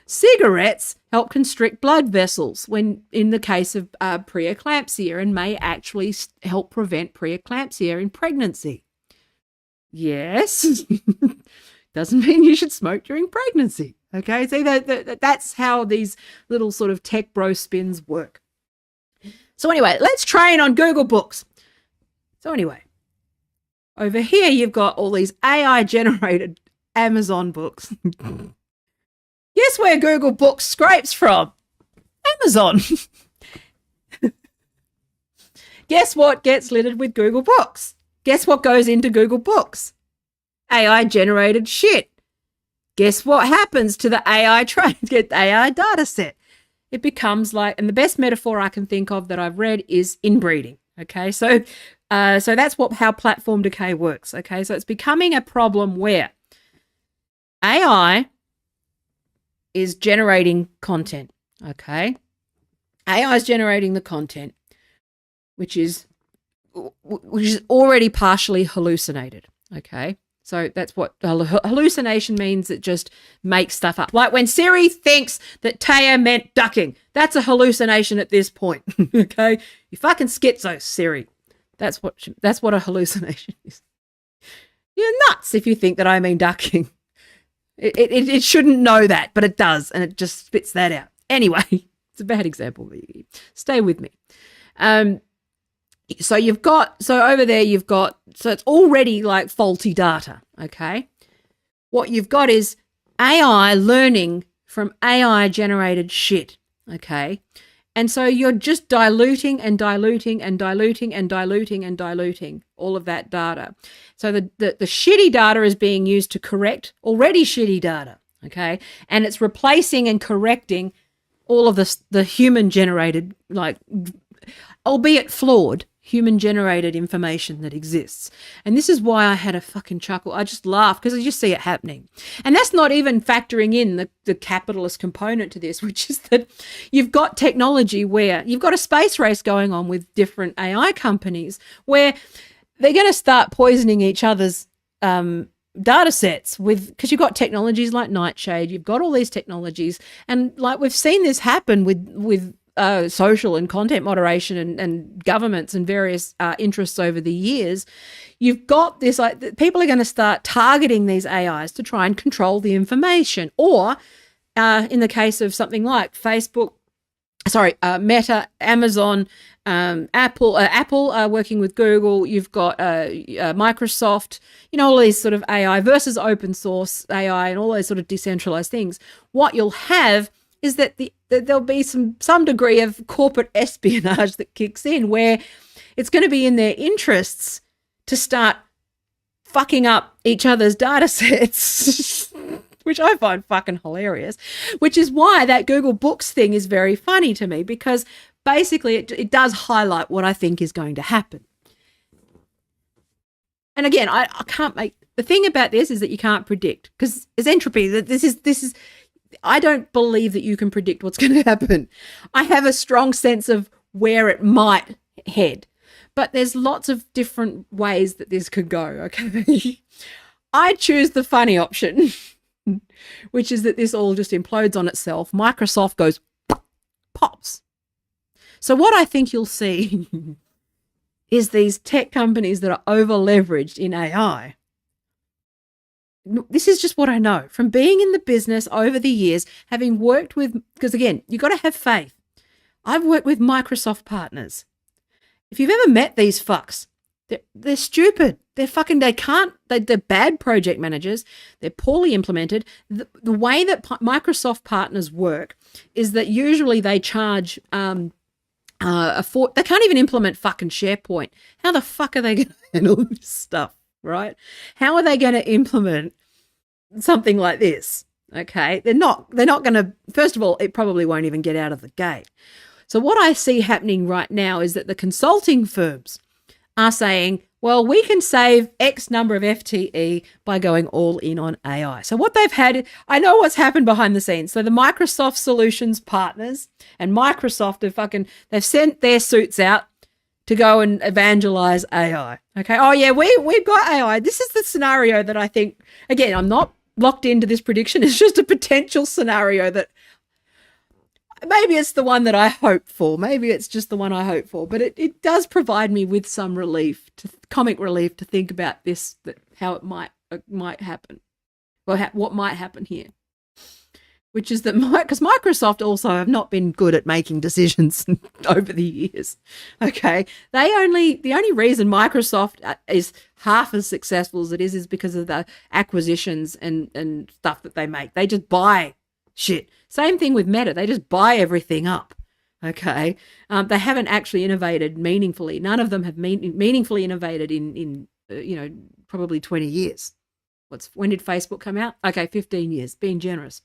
Cigarettes help constrict blood vessels when in the case of preeclampsia and may actually help prevent preeclampsia in pregnancy. Yes. Doesn't mean you should smoke during pregnancy. Okay, see, that's how these little sort of tech bro spins work. So anyway, let's train on Google Books. So anyway, over here you've got all these AI-generated Amazon books. Guess where Google Books scrapes from? Amazon. Guess what gets littered with Google Books? Guess what goes into Google Books? AI-generated shit. Guess what happens to the AI AI data set? It becomes like, and the best metaphor I can think of that I've read is inbreeding. Okay, so that's how platform decay works. Okay, so it's becoming a problem where AI is generating content. Okay, AI is generating the content, which is already partially hallucinated. Okay. So that's what hallucination means. It just makes stuff up. Like when Siri thinks that Taya meant ducking. That's a hallucination at this point. Okay? You fucking schizo, Siri. That's what a hallucination is. You're nuts if you think that I mean ducking. It shouldn't know that, but it does, and it just spits that out. Anyway, it's a bad example. Stay with me. So over there so it's already like faulty data, okay? What you've got is AI learning from AI generated shit, okay? And so you're just diluting and diluting and diluting and diluting and diluting all of that data. So the shitty data is being used to correct already shitty data, okay? And it's replacing and correcting all of the human generated, like, albeit flawed, human generated information that exists. And this is why I had a fucking chuckle. I just laughed because I just see it happening. And that's not even factoring in the capitalist component to this, which is that you've got technology where you've got a space race going on with different AI companies where they're going to start poisoning each other's data sets because you've got technologies like Nightshade, you've got all these technologies, and like we've seen this happen with social and content moderation and governments and various interests over the years. You've got this, like, people are going to start targeting these AIs to try and control the information, or in the case of something like Meta, Amazon, Apple working with Google, you've got Microsoft, all these sort of AI versus open source AI and all those sort of decentralized things. What you'll have is that there'll be some degree of corporate espionage that kicks in, where it's going to be in their interests to start fucking up each other's data sets, which I find fucking hilarious, which is why that Google Books thing is very funny to me, because basically it does highlight what I think is going to happen. And again, I can't make, the thing about this is that you can't predict, because it's entropy. That this is I don't believe that you can predict what's going to happen. I have a strong sense of where it might head, but there's lots of different ways that this could go, okay? I choose the funny option, which is that this all just implodes on itself. Microsoft goes, pops. So what I think you'll see is these tech companies that are over-leveraged in AI. This is just what I know from being in the business over the years, having worked with, because again, you've got to have faith. I've worked with Microsoft partners. If you've ever met these fucks, they're stupid. They're bad project managers. They're poorly implemented. The way that Microsoft partners work is that usually they charge they can't even implement fucking SharePoint. How the fuck are they going to handle this stuff, right? How are they going to implement something like this? Okay, they're not going to. First of all, it probably won't even get out of the gate. So what I see happening right now is that the consulting firms are saying, well, we can save X number of FTE by going all in on AI. So what they've had, I know what's happened behind the scenes. So the Microsoft Solutions partners and Microsoft they've sent their suits out to go and evangelize AI. Okay. Oh yeah, we've got AI. This is the scenario that I think, again, I'm not locked into this prediction. It's just a potential scenario that maybe it's the one that I hope for. Maybe it's just the one I hope for. But it does provide me with some comic relief to think about this, how it might happen. Well, what might happen here. Which is that because Microsoft also have not been good at making decisions over the years. Okay. The only reason Microsoft is half as successful as it is because of the acquisitions and stuff that they make. They just buy shit. Same thing with Meta. They just buy everything up. Okay. They haven't actually innovated meaningfully. None of them have meaningfully innovated in probably 20 years. When did Facebook come out? Okay, 15 years, being generous.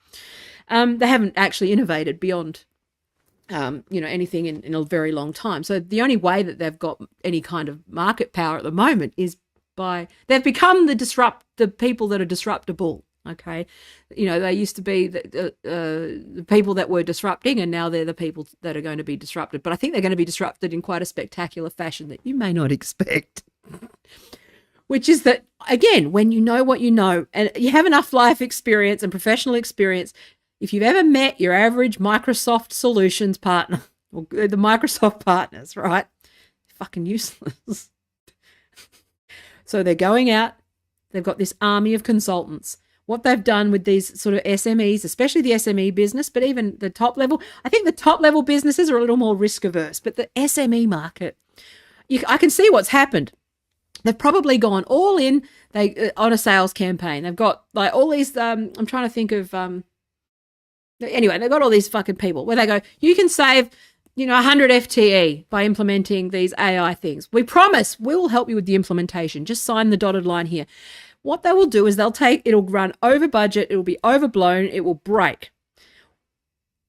They haven't actually innovated beyond, anything in a very long time. So the only way that they've got any kind of market power at the moment is they've become the people that are disruptable. Okay, they used to be the people that were disrupting, and now they're the people that are going to be disrupted. But I think they're going to be disrupted in quite a spectacular fashion that you may not expect. Which is that, again, when you know what you know and you have enough life experience and professional experience, if you've ever met your average Microsoft Solutions partner, or the Microsoft partners, right, they're fucking useless. So they're going out, they've got this army of consultants. What they've done with these sort of SMEs, especially the SME business, but even the top level, I think the top level businesses are a little more risk averse, but the SME market, I can see what's happened. They've probably gone all in on a sales campaign. They've got like all these, I'm trying to think of, anyway, they've got all these fucking people where they go, you can save, 100 FTE by implementing these AI things. We promise we'll help you with the implementation. Just sign the dotted line here. What they will do is it'll run over budget, it'll be overblown, it will break.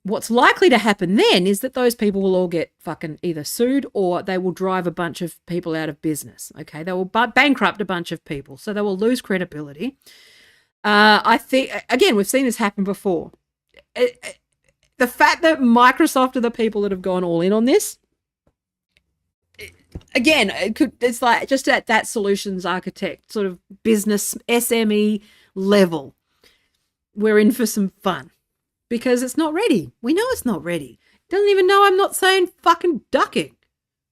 what's likely to happen then is that those people will all get fucking either sued or they will drive a bunch of people out of business. Okay, they will bankrupt a bunch of people, so they will lose credibility. I think, again, we've seen this happen before. The fact that Microsoft are the people that have gone all in on this, again, it's like just at that solutions architect sort of business SME level, we're in for some fun because it's not ready. We know it's not ready. It doesn't even know I'm not saying fucking ducking.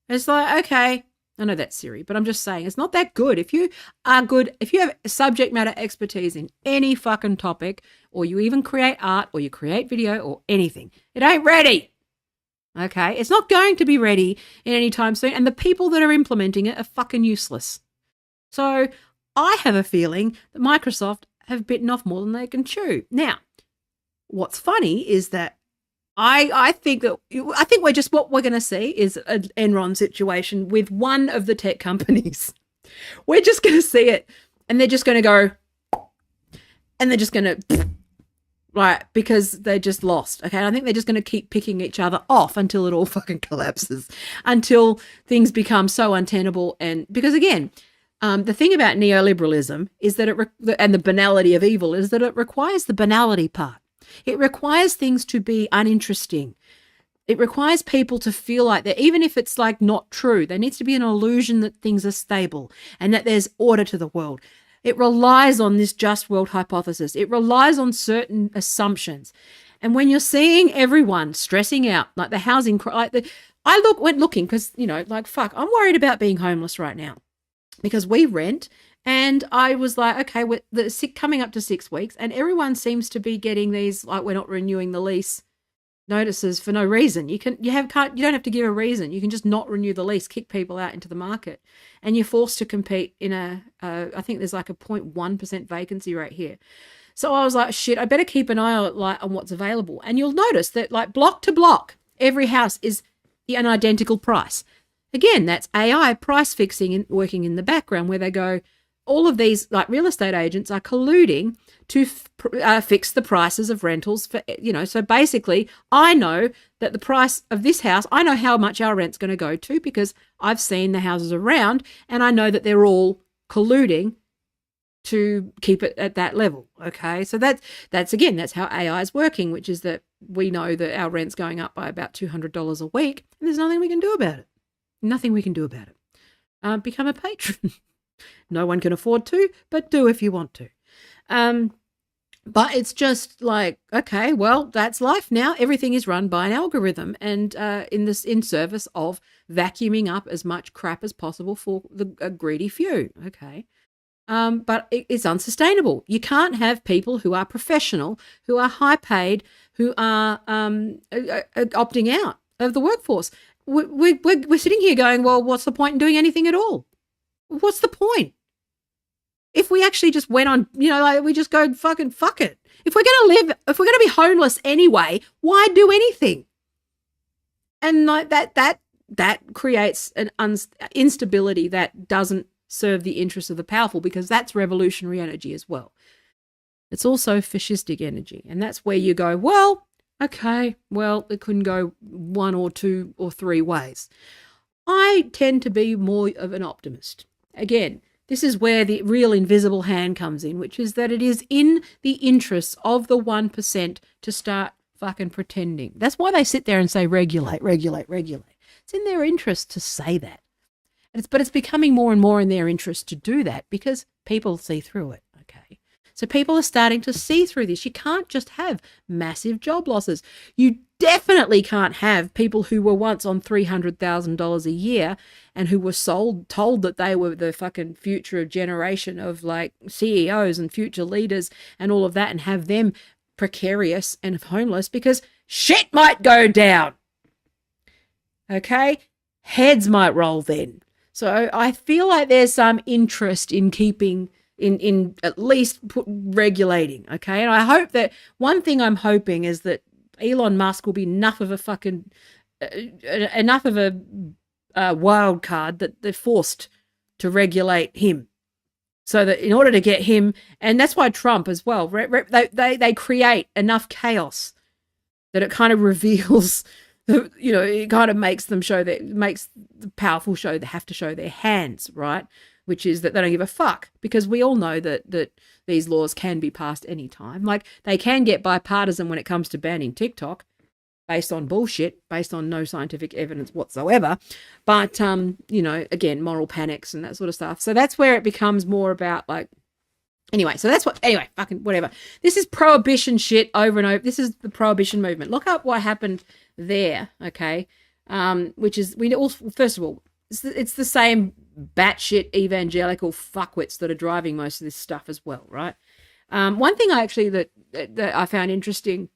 It's like, okay, I know that's Siri, but I'm just saying it's not that good. If you are good, if you have subject matter expertise in any fucking topic, or you even create art, or you create video, or anything, it ain't ready. Okay? It's not going to be ready in any time soon, and the people that are implementing it are fucking useless. So I have a feeling that Microsoft have bitten off more than they can chew. Now, what's funny is that I think we're just, what we're going to see is an Enron situation with one of the tech companies. We're just going to see it, and they're just going to go, and they're just going to, right, because they just lost. Okay, and I think they're just going to keep picking each other off until it all fucking collapses, until things become so untenable. And because again, the thing about neoliberalism is that and the banality of evil is that it requires the banality part. It requires things to be uninteresting. It requires people to feel like that, even if it's like not true, there needs to be an illusion that things are stable and that there's order to the world. It relies on this just world hypothesis. It relies on certain assumptions. And when you're seeing everyone stressing out, like the housing, went looking because, like, fuck, I'm worried about being homeless right now because we rent. And I was like, okay, we're coming up to 6 weeks, and everyone seems to be getting these, like, we're not renewing the lease notices for no reason. You don't have to give a reason. You can just not renew the lease, kick people out into the market, and you're forced to compete in I think there's like a 0.1% vacancy rate here. So I was like, shit, I better keep an eye on what's available. And you'll notice that, like, block to block, every house is an identical price. Again, that's AI price fixing and working in the background, where they go, all of these, like, real estate agents are colluding to fix the prices of rentals for, so basically I know that the price of this house, I know how much our rent's going to go to because I've seen the houses around, and I know that they're all colluding to keep it at that level. Okay. So that's how AI is working, which is that we know that our rent's going up by about $200 a week, and there's nothing we can do about it. Nothing we can do about it. Become a patron. No one can afford to, but do if you want to. But it's just like, okay, well, that's life now. Everything is run by an algorithm, and in service of vacuuming up as much crap as possible for a greedy few. Okay. But it's unsustainable. You can't have people who are professional, who are high paid, who are opting out of the workforce. We're sitting here going, well, what's the point in doing anything at all? What's the point? If we actually just went on, we just go fucking fuck it. If we're going to be homeless anyway, why do anything? And like that creates an instability that doesn't serve the interests of the powerful, because that's revolutionary energy as well. It's also fascistic energy. And that's where you go, well, okay, well, it couldn't go one or two or three ways. I tend to be more of an optimist. Again, this is where the real invisible hand comes in, which is that it is in the interests of the 1% to start fucking pretending. That's why they sit there and say regulate, regulate, regulate. It's in their interest to say that. But it's becoming more and more in their interest to do that because people see through it, okay? So people are starting to see through this. You can't just have massive job losses. You definitely can't have people who were once on $300,000 a year and who were told that they were the fucking future generation of, like, CEOs and future leaders and all of that, and have them precarious and homeless because shit might go down. Okay? Heads might roll then. So I feel like there's some interest in keeping in at least regulating, okay? And I hope that, one thing I'm hoping is that Elon Musk will be enough of a wild card that they're forced to regulate him, so that in order to get him, and that's why Trump as well, they create enough chaos that it kind of reveals, it kind of makes them makes the powerful show, they have to show their hands, right? Which is that they don't give a fuck, because we all know that these laws can be passed any time. Like, they can get bipartisan when it comes to banning TikTok based on bullshit, based on no scientific evidence whatsoever. But, again, moral panics and that sort of stuff. So that's where it becomes more about, like, anyway, fucking whatever. This is prohibition shit over and over. This is the prohibition movement. Look up what happened there, okay? Which is, first of all, it's the same batshit evangelical fuckwits that are driving most of this stuff as well, right? One thing that I found interesting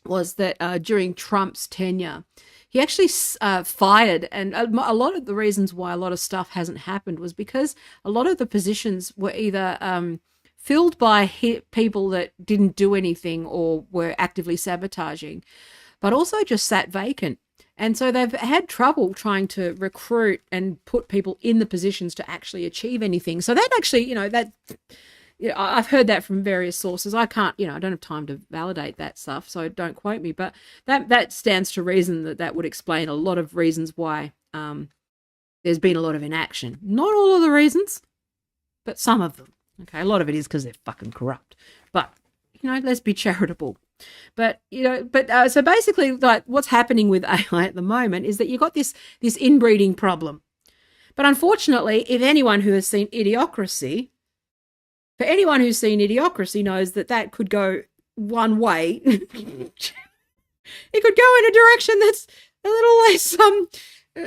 was that during Trump's tenure, he actually fired, and a lot of the reasons why a lot of stuff hasn't happened was because a lot of the positions were either filled by people that didn't do anything or were actively sabotaging, but also just sat vacant. And so they've had trouble trying to recruit and put people in the positions to actually achieve anything. So that actually, I've heard that from various sources. I can't, I don't have time to validate that stuff, so don't quote me. But that stands to reason that would explain a lot of reasons why there's been a lot of inaction. Not all of the reasons, but some of them. Okay, a lot of it is because they're fucking corrupt. But, let's be charitable. But so basically, like, what's happening with AI at the moment is that you've got this inbreeding problem. But unfortunately, if anyone who has seen Idiocracy knows that could go one way. It could go in a direction that's a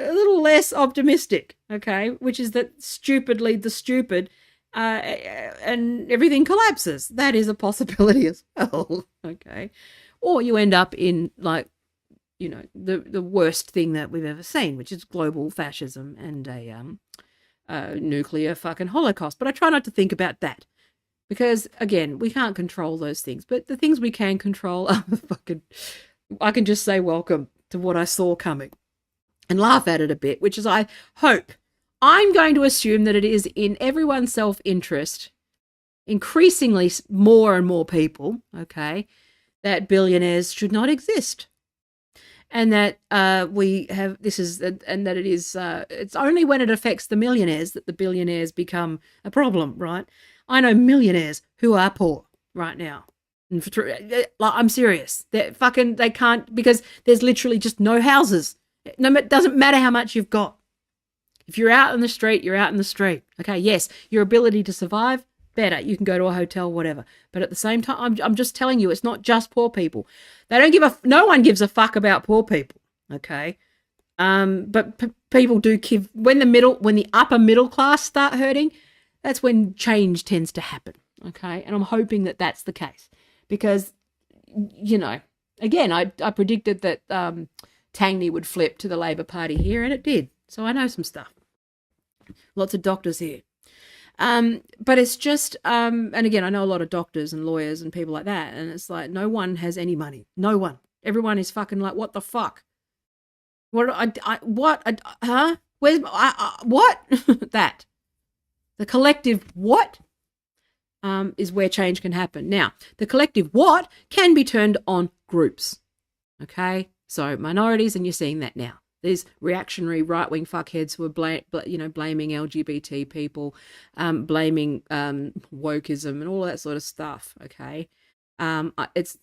little less optimistic, okay? Which is that stupid lead the stupid, and everything collapses. That is a possibility as well, okay? Or you end up in, like, the worst thing that we've ever seen, which is global fascism and a nuclear fucking holocaust. But I try not to think about that, because, again, we can't control those things. But the things we can control are I can just say welcome to what I saw coming and laugh at it a bit, which is, I hope, I'm going to assume that it is in everyone's self-interest, increasingly more and more people, okay, that billionaires should not exist. And that it's only when it affects the millionaires that the billionaires become a problem, right? I know millionaires who are poor right now. I'm serious. They can't, because there's literally just no houses. It doesn't matter how much you've got. If you're out in the street, you're out in the street. Okay, yes, your ability to survive, better. You can go to a hotel, whatever. But at the same time, I'm just telling you, it's not just poor people. No one gives a fuck about poor people, okay? But people do give, when the upper middle class start hurting, that's when change tends to happen, okay? And I'm hoping that that's the case, because, again, I predicted that Tangney would flip to the Labor Party here, and it did. So I know some stuff. Lots of doctors here. But it's just, and again, I know a lot of doctors and lawyers and people like that, and it's like, no one has any money. No one. Everyone is fucking like, what the fuck? What? Where's, what? That. The collective what? Is where change can happen. Now, the collective what can be turned on groups. Okay? So minorities, and you're seeing that now. There's reactionary right-wing fuckheads who are blaming LGBT people, blaming wokeism and all that sort of stuff. Okay, that's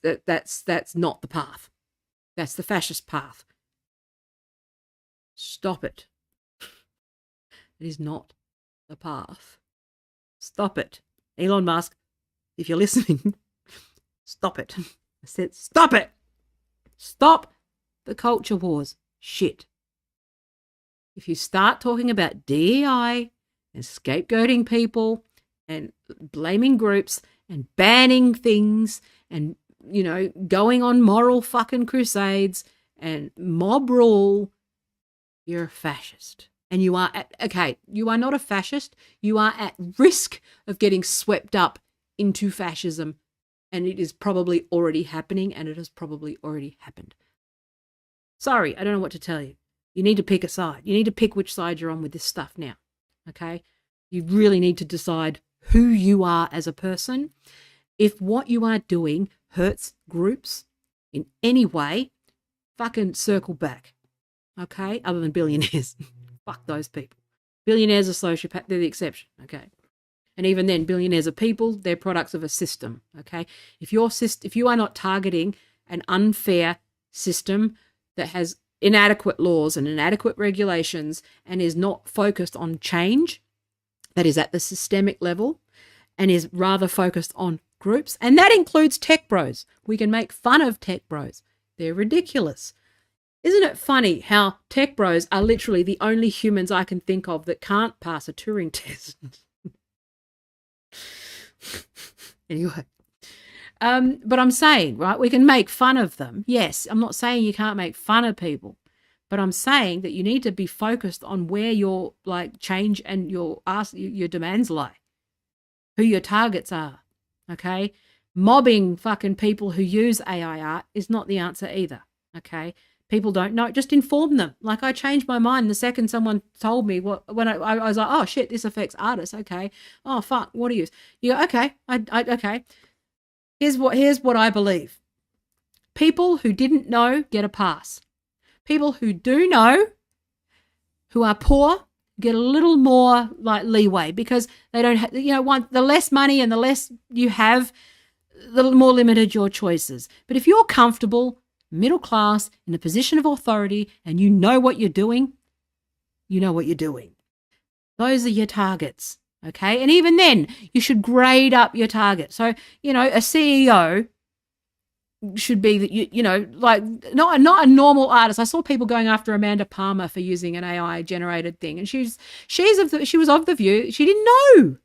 not the path. That's the fascist path. Stop it. It is not the path. Stop it, Elon Musk. If you're listening, stop it. I said, stop it. Stop the culture wars. Shit. If you start talking about DEI and scapegoating people and blaming groups and banning things and, going on moral fucking crusades and mob rule, you're a fascist. And you are not a fascist. You are at risk of getting swept up into fascism. And it is probably already happening, and it has probably already happened. Sorry, I don't know what to tell you. You need to pick a side. You need to pick which side you're on with this stuff now, okay? You really need to decide who you are as a person. If what you are doing hurts groups in any way, fucking circle back. Okay? Other than billionaires. Fuck those people. Billionaires are sociopaths. They're the exception. Okay? And even then, billionaires are people. They're products of a system. Okay? If you are not targeting an unfair system that has inadequate laws and inadequate regulations and is not focused on change, that is at the systemic level, and is rather focused on groups, and that includes tech bros. We can make fun of tech bros. They're ridiculous. Isn't it funny how tech bros are literally the only humans I can think of that can't pass a Turing test? Anyway. But I'm saying, right, we can make fun of them. Yes, I'm not saying you can't make fun of people, but I'm saying that you need to be focused on where your change and your demands lie, who your targets are. Okay, mobbing fucking people who use AI art is not the answer either. Okay, people don't know. Just inform them. Like, I changed my mind the second someone told me when I was like, oh shit, this affects artists. Okay, oh fuck, what do you use? You go, okay, okay. Here's what I believe. People who didn't know get a pass. People who do know, who are poor, get a little more leeway because they don't have, the less money and the less you have, the more limited your choices. But if you're comfortable, middle class, in a position of authority, and you know what you're doing, you know what you're doing. Those are your targets. Okay. And even then, you should grade up your target. So, a CEO should be that not a normal artist. I saw people going after Amanda Palmer for using an AI generated thing, and she was of the view she didn't know.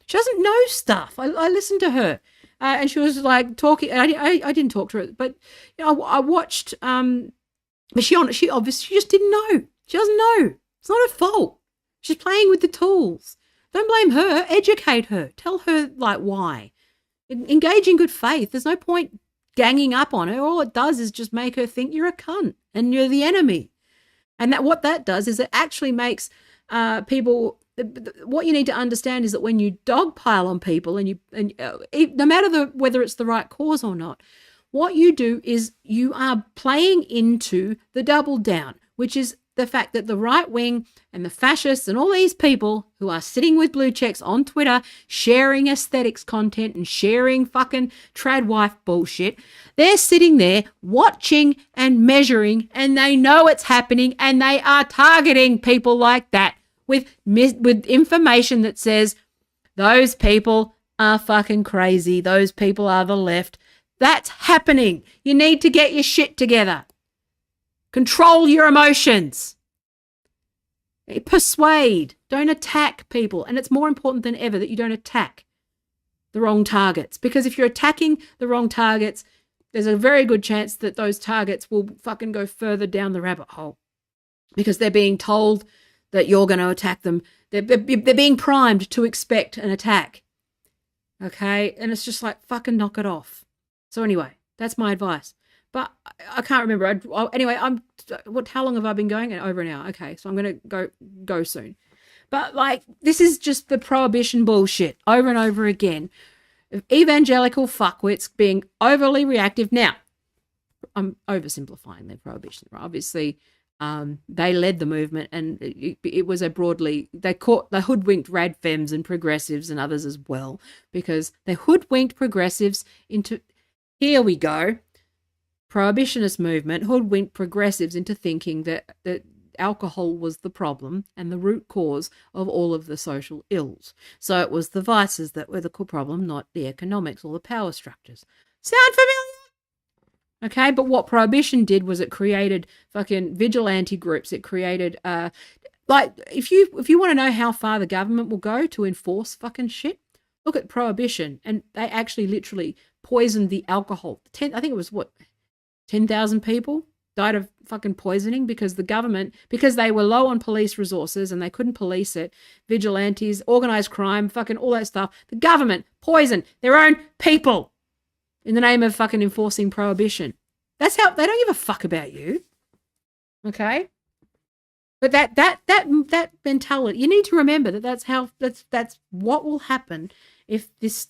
She doesn't know stuff. I listened to her, and she was talking. I didn't talk to her, but I watched. But she obviously just didn't know. She doesn't know. It's not her fault. She's playing with the tools. Don't blame her. Educate her. Tell her why. Engage in good faith. There's no point ganging up on her. All it does is just make her think you're a cunt and you're the enemy. And what that does is it actually makes people. What you need to understand is that when you dogpile on people and no matter whether it's the right cause or not, what you do is you are playing into the double down, which is the fact that the right wing and the fascists and all these people who are sitting with blue checks on Twitter, sharing aesthetics content and sharing fucking trad wife bullshit, they're sitting there watching and measuring, and they know it's happening, and they are targeting people like that with information that says those people are fucking crazy. Those people are the left. That's happening. You need to get your shit together. Control your emotions. Persuade. Don't attack people. And it's more important than ever that you don't attack the wrong targets. Because if you're attacking the wrong targets, there's a very good chance that those targets will fucking go further down the rabbit hole. Because they're being told that you're going to attack them. They're being primed to expect an attack. Okay? And it's just fucking knock it off. So anyway, that's my advice. But I can't remember. Anyway, how long have I been going? Over an hour. Okay, so I'm going to go soon. But this is just the prohibition bullshit over and over again. Evangelical fuckwits being overly reactive. Now, I'm oversimplifying their prohibition. Right? Obviously, they led the movement, and it was they hoodwinked radfems and progressives and others as well, because they hoodwinked progressives into, here we go, prohibitionist movement hoodwinked progressives into thinking that alcohol was the problem and the root cause of all of the social ills. So it was the vices that were the problem, not the economics or the power structures. Sound familiar? Okay, but what prohibition did was it created fucking vigilante groups. It created if you want to know how far the government will go to enforce fucking shit, look at prohibition. And they actually literally poisoned the alcohol. I think it was 10,000 people died of fucking poisoning because the government, because they were low on police resources and they couldn't police it. Vigilantes, organized crime, fucking all that stuff. The government poisoned their own people in the name of fucking enforcing prohibition. That's how they don't give a fuck about you. Okay? But that mentality, you need to remember that's what will happen if this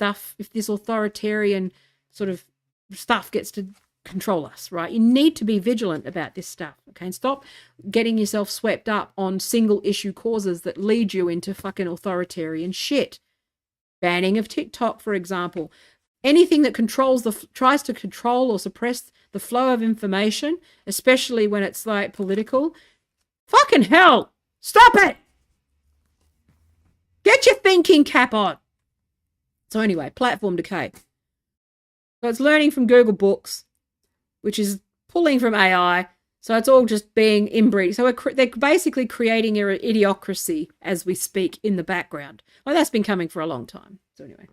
authoritarian sort of stuff gets to control us, right? You need to be vigilant about this stuff, okay? And stop getting yourself swept up on single issue causes that lead you into fucking authoritarian shit. Banning of TikTok, for example. Anything that tries to control or suppress the flow of information, especially when it's like political, fucking hell, stop it. Get your thinking cap on. So anyway, platform decay. So it's learning from Google Books, which is pulling from AI. So it's all just being inbreeding. So they're basically creating an idiocracy as we speak in the background. Well, that's been coming for a long time. So anyway,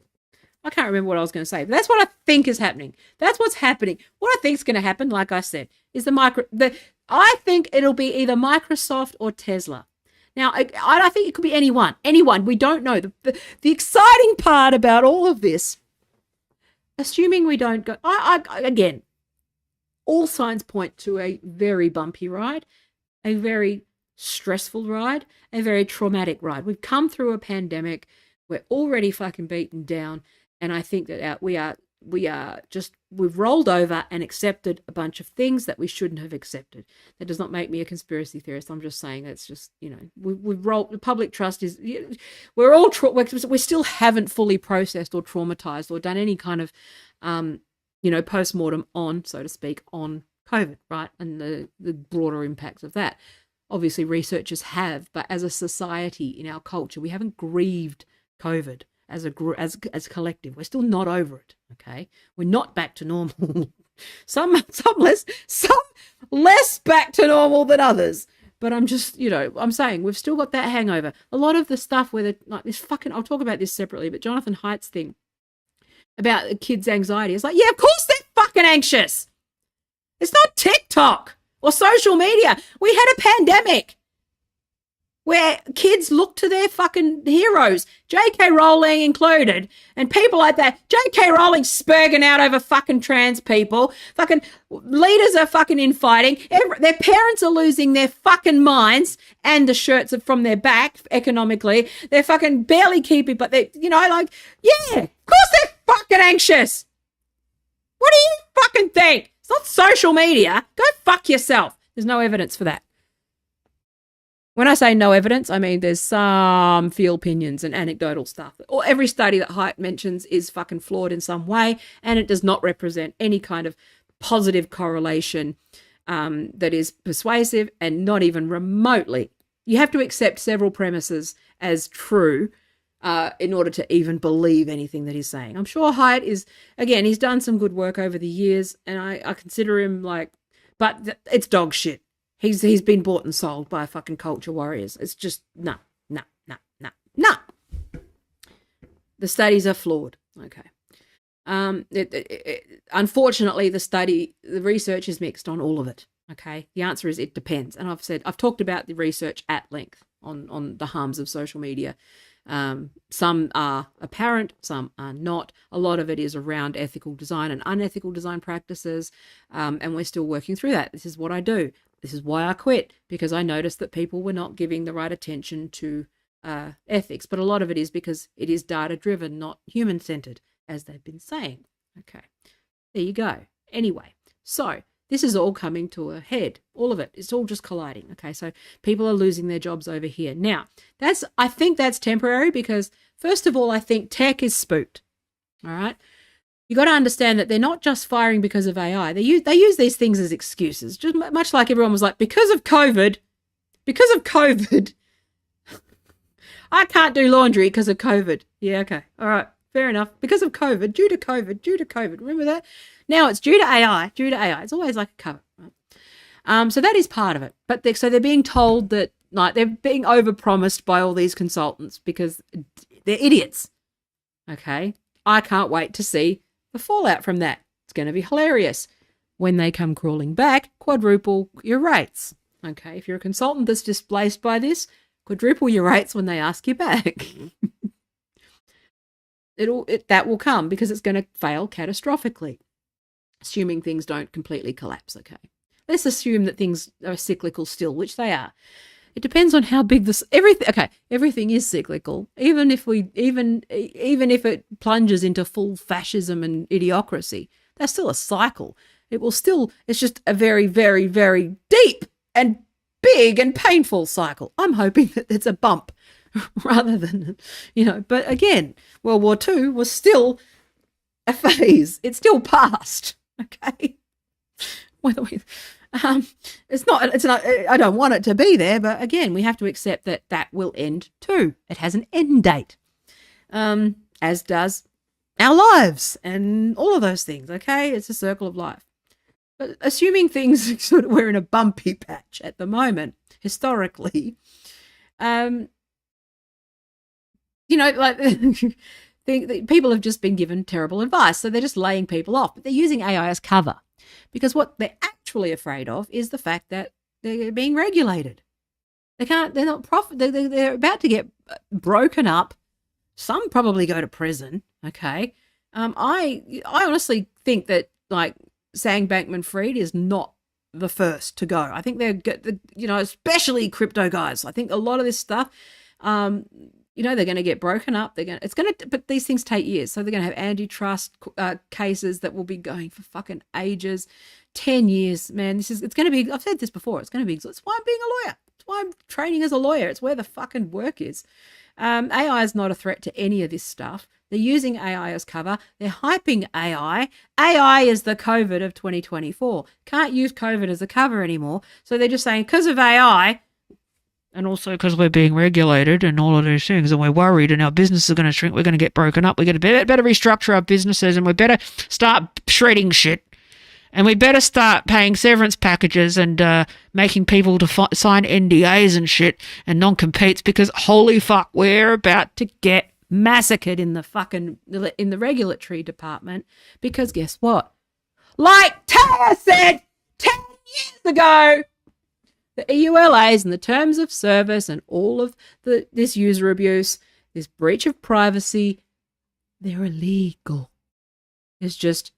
I can't remember what I was going to say, but that's what I think is happening. That's what's happening. What I think is going to happen, like I said, is I think it'll be either Microsoft or Tesla. Now, I think it could be anyone. We don't know. The exciting part about all of this, assuming we don't go, again, all signs point to a very bumpy ride, a very stressful ride, a very traumatic ride. We've come through a pandemic. We're already fucking beaten down. And I think that we've rolled over and accepted a bunch of things that we shouldn't have accepted. That does not make me a conspiracy theorist. I'm just saying that's just, we've rolled, the public trust is, we still haven't fully processed or traumatized or done any kind of, post-mortem on, so to speak, on COVID, right? And the broader impacts of that. Obviously, researchers have, but as a society in our culture, we haven't grieved COVID as a collective. We're still not over it, okay? We're not back to normal. some less back to normal than others. But I'm just, I'm saying we've still got that hangover. A lot of the stuff where I'll talk about this separately, but Jonathan Haidt's thing about the kids' anxiety. It's like, yeah, of course they're fucking anxious. It's not TikTok or social media. We had a pandemic where kids look to their fucking heroes, J.K. Rowling included, and people like that. J.K. Rowling spurging out over fucking trans people. Fucking leaders are fucking infighting. Their parents are losing their fucking minds and the shirts are from their back economically. They're fucking barely keeping, but they, yeah, of course they're fucking anxious. What do you fucking think? It's not social media. Go fuck yourself. There's no evidence for that. When I say no evidence, I mean there's some field opinions and anecdotal stuff. Or every study that Haidt mentions is fucking flawed in some way, and it does not represent any kind of positive correlation that is persuasive and not even remotely. You have to accept several premises as true in order to even believe anything that he's saying. I'm sure Haidt he's done some good work over the years, and I consider him but it's dog shit. He's been bought and sold by fucking culture warriors. It's just, no. The studies are flawed. Okay. Unfortunately, the research is mixed on all of it. Okay. The answer is it depends. And I've talked about the research at length on the harms of social media. Some are apparent, some are not. A lot of it is around ethical design and unethical design practices. And we're still working through that. This is what I do. This is why I quit, because I noticed that people were not giving the right attention to ethics. But a lot of it is because it is data-driven, not human-centered, as they've been saying. Okay, there you go. Anyway, so this is all coming to a head. All of it. It's all just colliding. Okay, so people are losing their jobs over here. Now, I think that's temporary because, first of all, I think tech is spooked. All right? You got to understand that they're not just firing because of AI. They use these things as excuses, just much like everyone was like, because of COVID, I can't do laundry because of COVID. Yeah, okay. All right. Fair enough. Because of COVID, due to COVID. Remember that? Now it's due to AI. It's always like a cover. Right? So that is part of it. But they're being told that, they're being overpromised by all these consultants because they're idiots. Okay. I can't wait to see the fallout from that. It's going to be hilarious. When they come crawling back, quadruple your rates. Okay, if you're a consultant that's displaced by this, quadruple your rates when they ask you back. That will come because it's going to fail catastrophically, assuming things don't completely collapse. Okay, let's assume that things are cyclical still, which they are. It depends on how big everything is cyclical. Even if it plunges into full fascism and idiocracy, that's still a cycle. It will still, it's just a very, very, very deep and big and painful cycle. I'm hoping that it's a bump rather than, but again, World War II was still a phase. It still passed. Okay. It's not, I don't want it to be there, but again, we have to accept that that will end too. It has an end date, as does our lives and all of those things. Okay. It's a circle of life. But assuming things sort of we're in a bumpy patch at the moment, historically, like people have just been given terrible advice, so they're just laying people off. But they're using AI as cover because what they're actually afraid of is the fact that they're being regulated. They're not profit. They're about to get broken up. Some probably go to prison. Okay. I honestly think that like Sam Bankman-Fried is not the first to go. I think they're, especially crypto guys. I think a lot of this stuff, they're going to get broken up. But these things take years. So they're going to have antitrust cases that will be going for fucking ages, 10 years, man. It's going to be, I've said this before, it's going to be, it's why I'm being a lawyer. It's why I'm training as a lawyer. It's where the fucking work is. AI is not a threat to any of this stuff. They're using AI as cover. They're hyping AI. AI is the COVID of 2024. Can't use COVID as a cover anymore. So they're just saying because of AI, and also because we're being regulated and all of these things, and we're worried and our business is going to shrink, we're going to get broken up. We're going to better restructure our businesses, and we better start shredding shit. And we better start paying severance packages and making people to sign NDAs and shit and non-competes because holy fuck, we're about to get massacred in the regulatory department because guess what? Like Taya said 10 years ago, the EULAs and the terms of service and all of this user abuse, this breach of privacy, they're illegal. It's just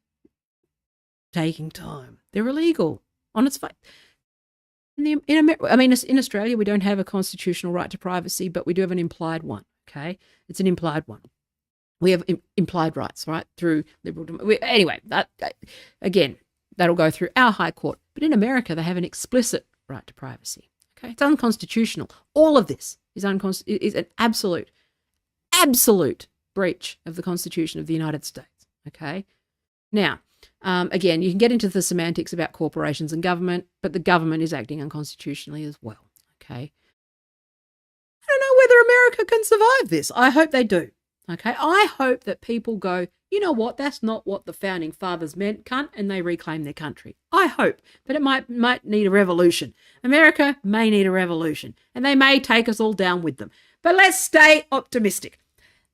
taking time. They're illegal on its face. In Australia, we don't have a constitutional right to privacy, but we do have an implied one. Okay, it's an implied one. We have implied rights, right, through liberal. Anyway, again, that'll go through our high court. But in America, they have an explicit right to privacy. Okay, it's unconstitutional. All of this is an absolute breach of the Constitution of the United States. Okay, now. Again, you can get into the semantics about corporations and government, but the government is acting unconstitutionally as well. Okay. I don't know whether America can survive this. I hope they do. Okay. I hope that people go, you know what? That's not what the founding fathers meant, cunt, and they reclaim their country. I hope, but it might need a revolution. America may need a revolution, and they may take us all down with them. But let's stay optimistic.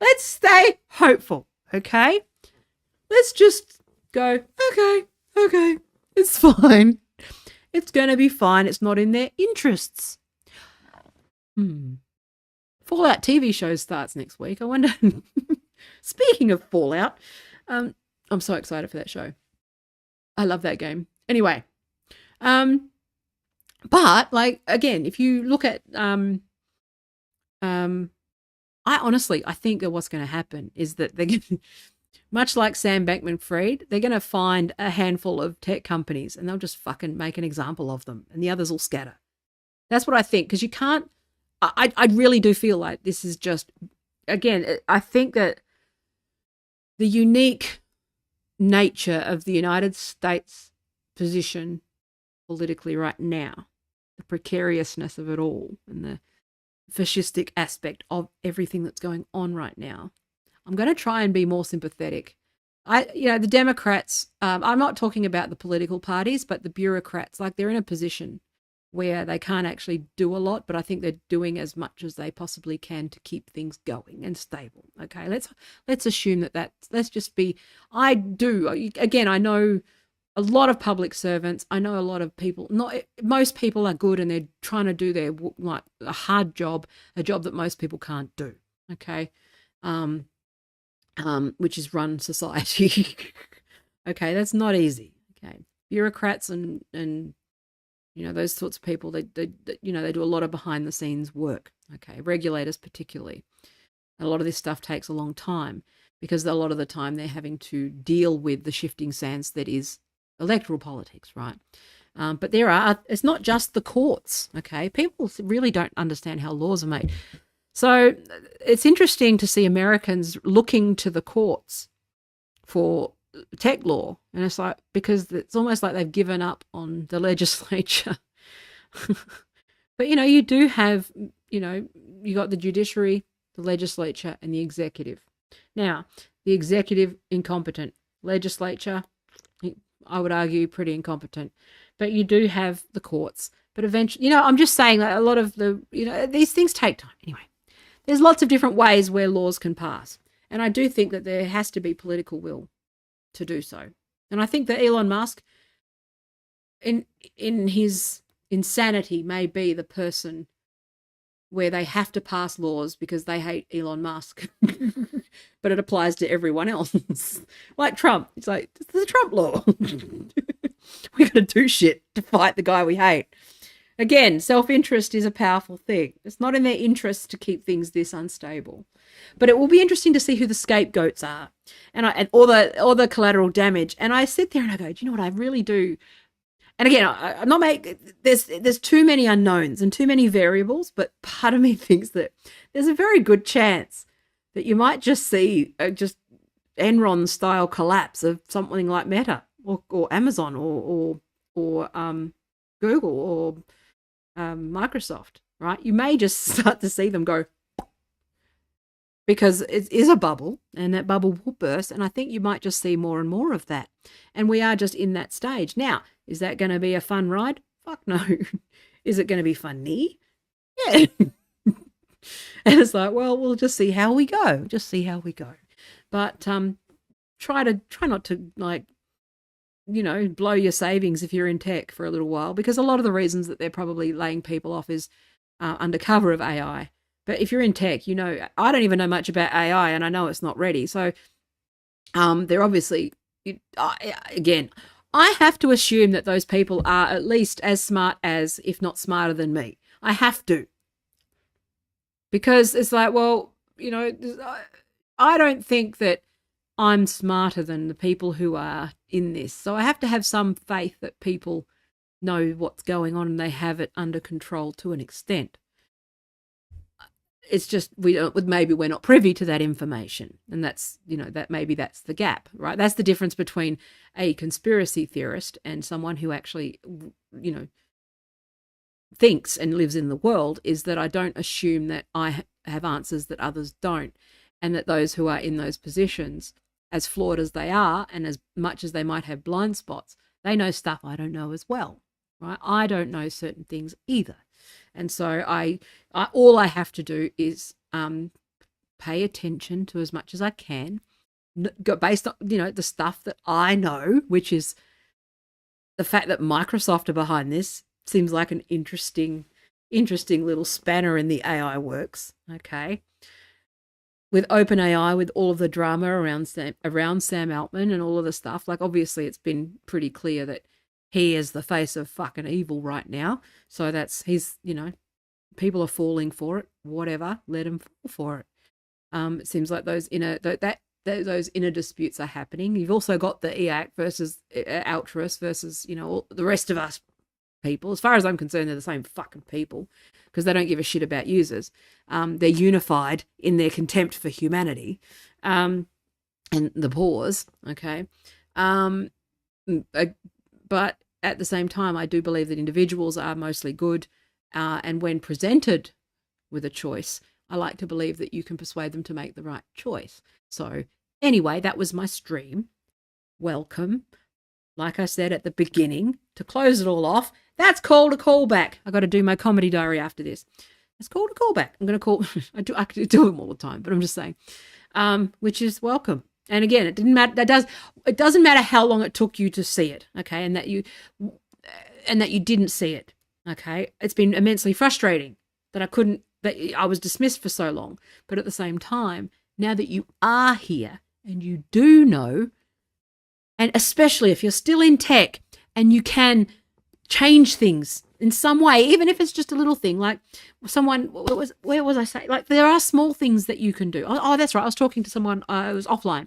Let's stay hopeful. Okay. Let's just go, okay, it's fine. It's going to be fine. It's not in their interests. Fallout TV show starts next week. I wonder, speaking of Fallout, I'm so excited for that show. I love that game. Anyway, but like, again, if you look at, I think that what's going to happen is that they're going to, much like Sam Bankman-Fried, they're going to find a handful of tech companies and they'll just fucking make an example of them and the others will scatter. That's what I think, because you can't, I really do feel like this is just, again, I think that the unique nature of the United States position politically right now, the precariousness of it all and the fascistic aspect of everything that's going on right now, I'm going to try and be more sympathetic. The Democrats, I'm not talking about the political parties, but the bureaucrats, like they're in a position where they can't actually do a lot, but I think they're doing as much as they possibly can to keep things going and stable. Okay, let's assume let's just be, I know a lot of public servants. I know a lot of people, most people are good and they're trying to do their, like, a hard job, a job that most people can't do. Okay. Which is run society. Okay, that's not easy. Okay, bureaucrats and those sorts of people, they do a lot of behind the scenes work. Okay, regulators particularly. A lot of this stuff takes a long time because a lot of the time they're having to deal with the shifting sands that is electoral politics, right? But it's not just the courts, okay? People really don't understand how laws are made. So it's interesting to see Americans looking to the courts for tech law. And it's like, because it's almost like they've given up on the legislature. But, you do have, you got the judiciary, the legislature, and the executive. Now, the executive, incompetent. Legislature, I would argue, pretty incompetent. But you do have the courts. But eventually, I'm just saying that a lot of these things take time. Anyway, there's lots of different ways where laws can pass. And I do think that there has to be political will to do so. And I think that Elon Musk, in his insanity, may be the person where they have to pass laws because they hate Elon Musk. But it applies to everyone else. Like Trump. It's like, it's the Trump law. We got to do shit to fight the guy we hate. Again, self-interest is a powerful thing. It's not in their interest to keep things this unstable. But it will be interesting to see who the scapegoats are and all the collateral damage. And I sit there and I go, do you know what I really do? And again, I'm not making, there's too many unknowns and too many variables, but part of me thinks that there's a very good chance that you might just see just Enron style collapse of something like Meta or Amazon or Google or Microsoft, right? You may just start to see them go, because it is a bubble and that bubble will burst. And I think you might just see more and more of that. And we are just in that stage. Now, is that going to be a fun ride? Fuck no. Is it going to be funny? Yeah. And it's like, well, we'll just see how we go. Just see how we go. But try not to blow your savings if you're in tech for a little while, because a lot of the reasons that they're probably laying people off is under cover of AI. But if you're in tech, I don't even know much about AI, and I know it's not ready. So they're obviously, again, I have to assume that those people are at least as smart as, if not smarter than me. I have to. Because it's like, well, I don't think that I'm smarter than the people who are in this. So I have to have some faith that people know what's going on and they have it under control to an extent. It's just maybe we're not privy to that information, and that's that's the gap, right? That's the difference between a conspiracy theorist and someone who actually thinks and lives in the world, is that I don't assume that I have answers that others don't, and that those who are in those positions, as flawed as they are and as much as they might have blind spots, they know stuff I don't know as well, right? I don't know certain things either. And so I all I have to do is pay attention to as much as I can, based on the stuff that I know, which is the fact that Microsoft are behind this. Seems like an interesting little spanner in the AI works. Okay, with OpenAI, with all of the drama around Sam Altman and all of the stuff, like obviously it's been pretty clear that he is the face of fucking evil right now. So he's people are falling for it. Whatever, let him fall for it. It seems like those inner disputes are happening. You've also got the EAC versus altruists versus all the rest of us people. As far as I'm concerned, they're the same fucking people, because they don't give a shit about users. They're unified in their contempt for humanity and the pause. Okay, but at the same time, I do believe that individuals are mostly good, and when presented with a choice, I like to believe that you can persuade them to make the right choice. So anyway, that was my stream. Welcome. Like I said at the beginning, to close it all off, that's called a callback. I got to do my comedy diary after this. It's called a callback. I'm going to call. I do them all the time, but I'm just saying, which is welcome. And again, it didn't matter. It doesn't matter how long it took you to see it, okay, and that you didn't see it, okay. It's been immensely frustrating that I was dismissed for so long. But at the same time, now that you are here and you do know, and especially if you're still in tech and you can change things in some way, even if it's just a little thing, like where was I saying? Like there are small things that you can do. Oh, that's right. I was talking to someone, it was offline.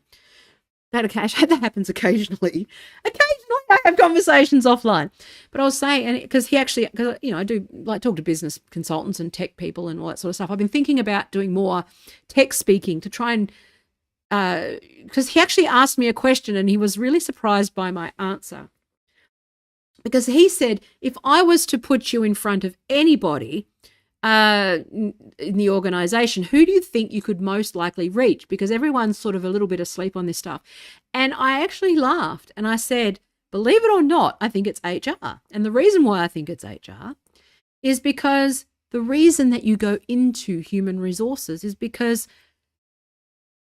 That happens occasionally. Occasionally, I have conversations offline. But I was saying, because I do like talk to business consultants and tech people and all that sort of stuff. I've been thinking about doing more tech speaking to try and, because he actually asked me a question and he was really surprised by my answer. Because he said, if I was to put you in front of anybody in the organization, who do you think you could most likely reach? Because everyone's sort of a little bit asleep on this stuff. And I actually laughed and I said, believe it or not, I think it's HR. And the reason why I think it's HR is because the reason that you go into human resources is because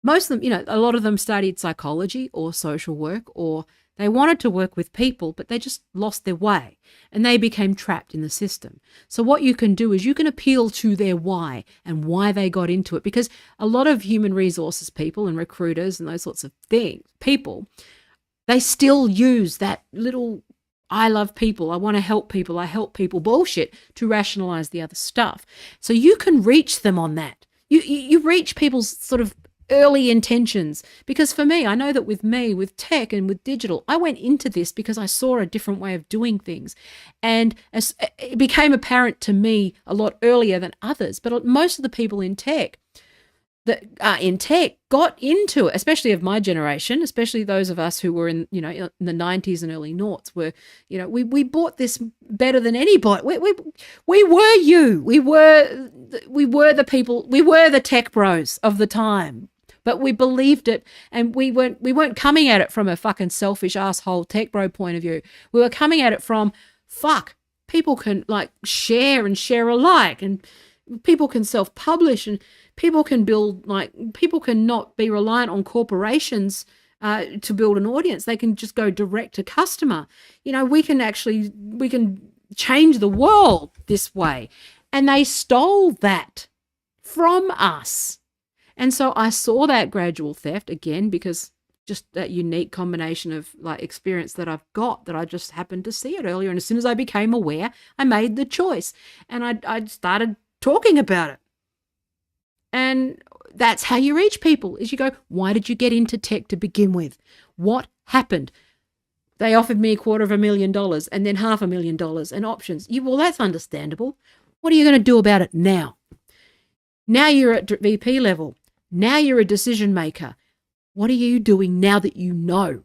most of them, a lot of them studied psychology or social work, or they wanted to work with people, but they just lost their way and they became trapped in the system. So what you can do is you can appeal to their why and why they got into it, because a lot of human resources people and recruiters and those sorts of people, they still use that little I love people, I want to help people, I help people bullshit to rationalize the other stuff. So you can reach them on that. You reach people's sort of early intentions. Because for me, I know that with tech and with digital, I went into this because I saw a different way of doing things. And it became apparent to me a lot earlier than others. But most of the people in tech got into it, especially of my generation, especially those of us who were in the 90s and early noughts, were, we bought this better than anybody. We were you. We were the people. We were the tech bros of the time. But we believed it, and we weren't coming at it from a fucking selfish asshole tech bro point of view. We were coming at it from, people can share and share alike, and people can self-publish, and people can build, people can not be reliant on corporations to build an audience. They can just go direct to customer. We can change the world this way. And they stole that from us. And so I saw that gradual theft again, because just that unique combination of experience that I've got, that I just happened to see it earlier. And as soon as I became aware, I made the choice and I started talking about it. And that's how you reach people, is you go, why did you get into tech to begin with? What happened? They offered me $250,000 and then $500,000 and options. Well, that's understandable. What are you going to do about it now? Now you're at VP level. Now you're a decision maker. What are you doing now that you know?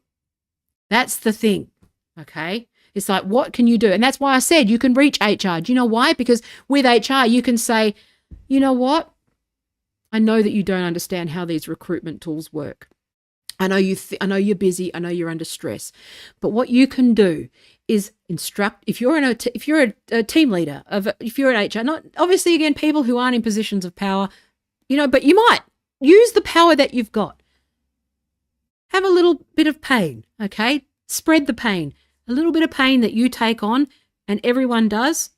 That's the thing, okay? It's what can you do? And that's why I said you can reach HR. Do you know why? Because with HR, you can say, you know what? I know that you don't understand how these recruitment tools work. I know you're busy. I know you're under stress. But what you can do is instruct. If you're a team leader, if you're an HR, not obviously again people who aren't in positions of power, but you might use the power that you've got. Have a little bit of pain, okay? Spread the pain. A little bit of pain that you take on, and everyone does,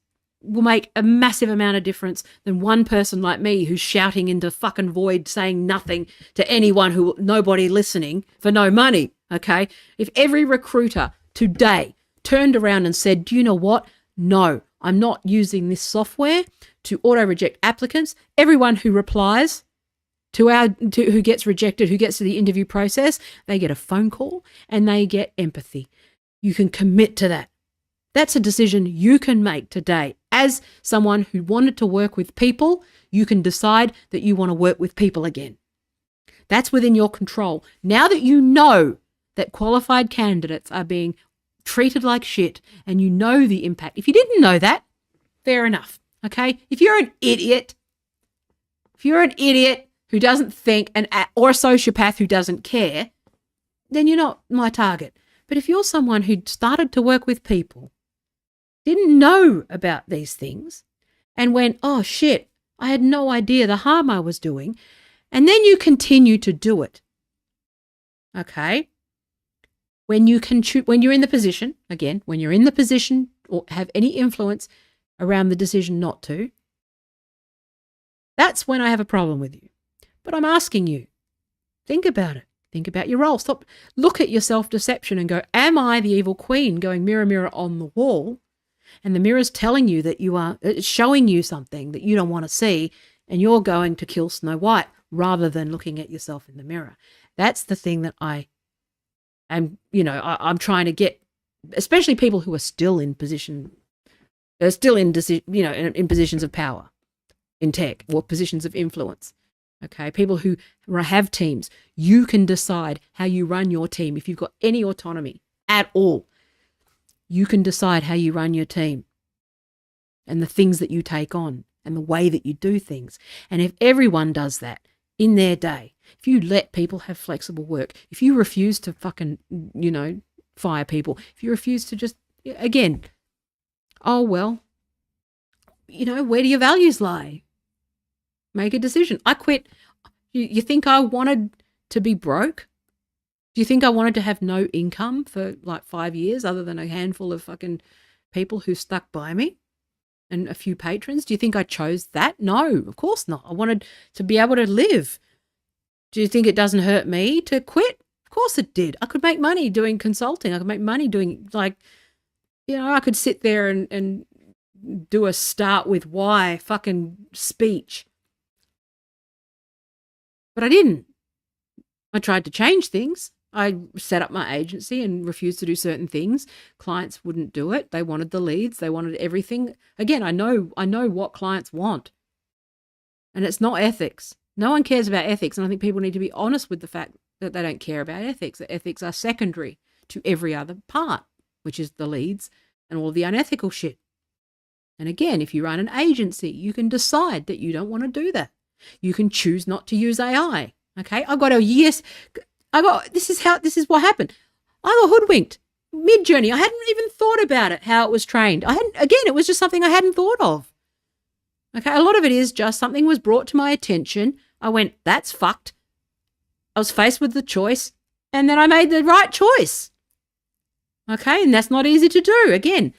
will make a massive amount of difference than one person like me who's shouting into fucking void, saying nothing to anyone, nobody listening for no money, okay? If every recruiter today turned around and said, do you know what? No, I'm not using this software to auto-reject applicants. Everyone who replies who gets rejected, who gets to the interview process, they get a phone call and they get empathy. You can commit to that. That's a decision you can make today. As someone who wanted to work with people, you can decide that you want to work with people again. That's within your control. Now that you know that qualified candidates are being treated like shit and you know the impact. If you didn't know that, fair enough, okay? If you're an idiot who doesn't think or a sociopath who doesn't care, then you're not my target. But if you're someone who started to work with people, didn't know about these things, and went, oh shit, I had no idea the harm I was doing, and then you continue to do it, okay? When you're in the position, again, when you're in the position or have any influence around the decision not to, that's when I have a problem with you. But I'm asking you, think about it. Think about your role. Look at your self-deception and go, am I the evil queen going mirror, mirror on the wall? And the mirror's telling you that it's showing you something that you don't want to see, and you're going to kill Snow White rather than looking at yourself in the mirror. That's the thing that I And, I'm trying to get, especially people who are still in position, they're still in, in positions of power in tech or positions of influence. Okay, people who have teams, you can decide how you run your team. If you've got any autonomy at all, you can decide how you run your team and the things that you take on and the way that you do things. And if everyone does that in their day, if you let people have flexible work, if you refuse to fucking, fire people, if you refuse to just, again, oh, well, where do your values lie? Make a decision. I quit. You think I wanted to be broke? Do you think I wanted to have no income for like 5 years other than a handful of fucking people who stuck by me and a few patrons? Do you think I chose that? No, of course not. I wanted to be able to live. Do you think it doesn't hurt me to quit? Of course it did. I could make money doing consulting. I could make money doing I could sit there and do a start with why fucking speech. But I didn't. I tried to change things. I set up my agency and refused to do certain things. Clients wouldn't do it. They wanted the leads. They wanted everything. Again, I know what clients want. And it's not ethics. No one cares about ethics. And I think people need to be honest with the fact that they don't care about ethics. That ethics are secondary to every other part, which is the leads and all the unethical shit. And again, if you run an agency, you can decide that you don't want to do that. You can choose not to use AI. Okay. This is what happened. I got hoodwinked mid-journey. I hadn't even thought about it, how it was trained. It was just something I hadn't thought of. Okay. A lot of it is just something was brought to my attention. I went, that's fucked. I was faced with the choice and then I made the right choice. Okay. And that's not easy to do. Again,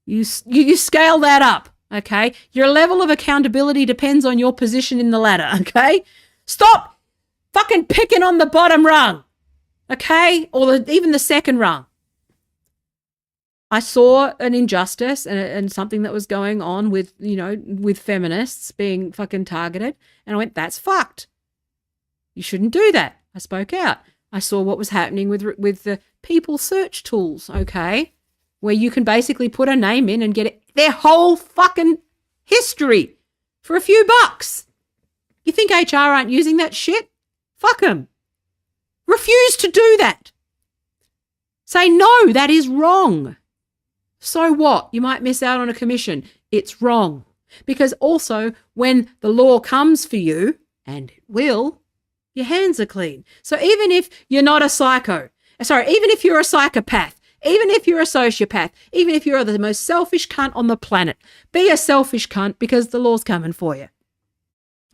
you scale that up. Okay. Your level of accountability depends on your position in the ladder. Okay. Stop fucking picking on the bottom rung. Okay. Or even the second rung. I saw an injustice and something that was going on with, with feminists being fucking targeted. And I went, that's fucked. You shouldn't do that. I spoke out. I saw what was happening with the people search tools. Okay. Where you can basically put a name in and get their whole fucking history for a few bucks. You think HR aren't using that shit? Fuck them. Refuse to do that. Say, no, that is wrong. So what? You might miss out on a commission. It's wrong. Because also, when the law comes for you, and it will, your hands are clean. So even if you're not a even if you're a psychopath, even if you're a sociopath, even if you're the most selfish cunt on the planet, be a selfish cunt because the law's coming for you.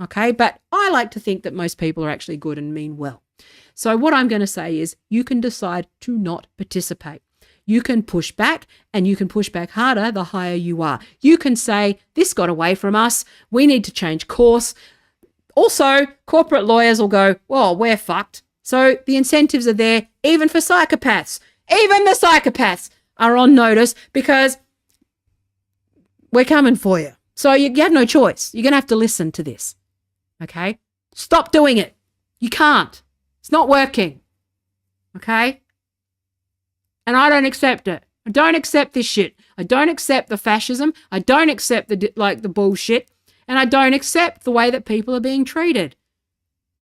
Okay? But I like to think that most people are actually good and mean well. So what I'm going to say is you can decide to not participate. You can push back and you can push back harder the higher you are. You can say, this got away from us. We need to change course. Also, corporate lawyers will go, well, we're fucked. So the incentives are there even for psychopaths. Even the psychopaths are on notice because we're coming for you. So you have no choice. You're going to have to listen to this. Okay? Stop doing it. You can't. It's not working. Okay? And I don't accept it. I don't accept this shit. I don't accept the fascism. I don't accept the bullshit. And I don't accept the way that people are being treated.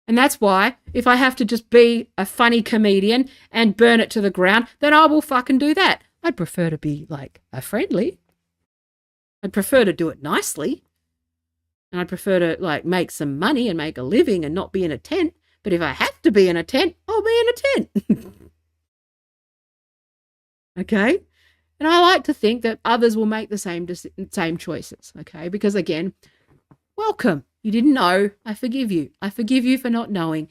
And that's why if I have to just be a funny comedian and burn it to the ground, then I will fucking do that. I'd prefer to be like a friendly. I'd prefer to do it nicely. And I'd prefer to like make some money and make a living and not be in a tent. But if I have to be in a tent, I'll be in a tent. Okay? And I like to think that others will make the same choices. Okay? Because again, welcome. You didn't know. I forgive you. I forgive you for not knowing.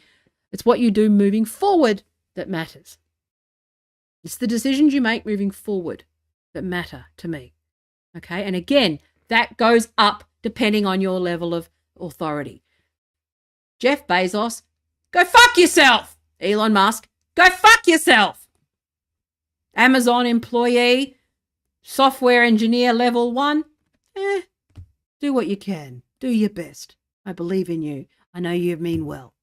It's what you do moving forward that matters. It's the decisions you make moving forward that matter to me. Okay? And again, that goes up depending on your level of authority. Jeff Bezos, go fuck yourself. Elon Musk, go fuck yourself. Amazon employee, software engineer level 1, do what you can. Do your best. I believe in you. I know you mean well.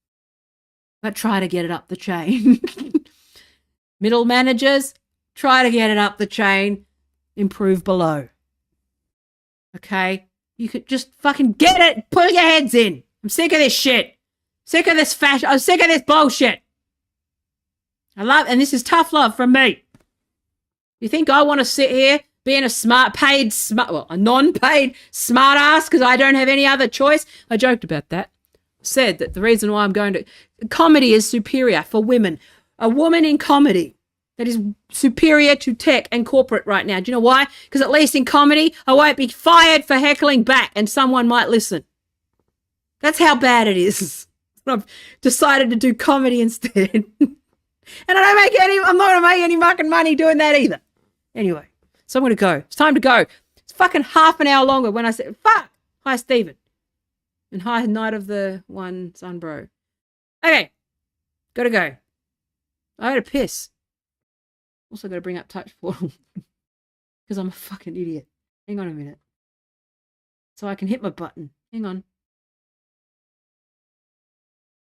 But try to get it up the chain. Middle managers, try to get it up the chain, improve below. Okay? You could just fucking get it, put your heads in. I'm sick of this shit. Sick of this fashion. I'm sick of this bullshit. And this is tough love from me. You think I want to sit here being a non-paid smart ass because I don't have any other choice? I joked about that. Said that the reason why I'm going to comedy is superior for women. A woman in comedy that is superior to tech and corporate right now. Do you know why? Because at least in comedy, I won't be fired for heckling back and someone might listen. That's how bad it is. I've decided to do comedy instead. And I'm not going to make any fucking money doing that either. Anyway, so I'm going to go. It's time to go. It's fucking half an hour longer when I said, fuck. Hi, Stephen. And hi, Night of the One Sun Bro. Okay. Gotta go. I had to piss. Also got to bring up touch portal. Because I'm a fucking idiot. Hang on a minute. So I can hit my button. Hang on.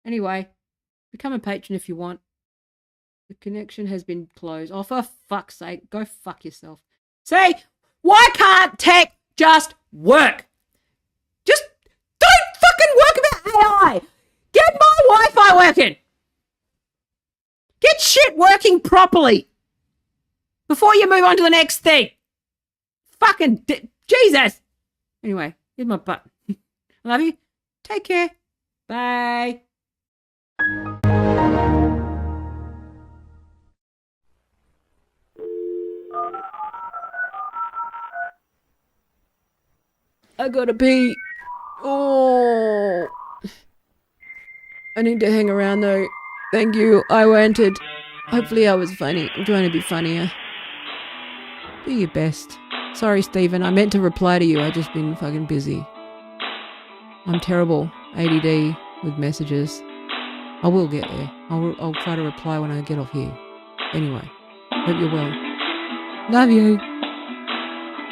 Anyway, become a patron if you want. The connection has been closed. Oh, for fuck's sake, go fuck yourself. Say, why can't tech just work? Just don't fucking work about AI. Get my Wi-Fi working. Get shit working properly before you move on to the next thing. Fucking Jesus. Anyway, here's my button. I love you. Take care. Bye. I gotta pee. Oh. I need to hang around though. Thank you. I wanted. Hopefully I was funny. I'm trying to be funnier. Do your best. Sorry, Stephen. I meant to reply to you. I just been fucking busy. I'm terrible. ADD with messages. I will get there. I'll try to reply when I get off here. Anyway. Hope you're well. Love you.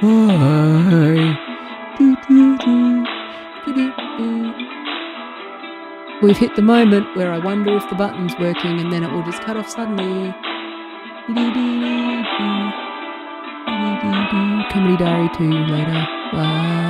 Bye. We've hit the moment where I wonder if the button's working and then it will just cut off suddenly. Comedy Diary 2 later. Bye.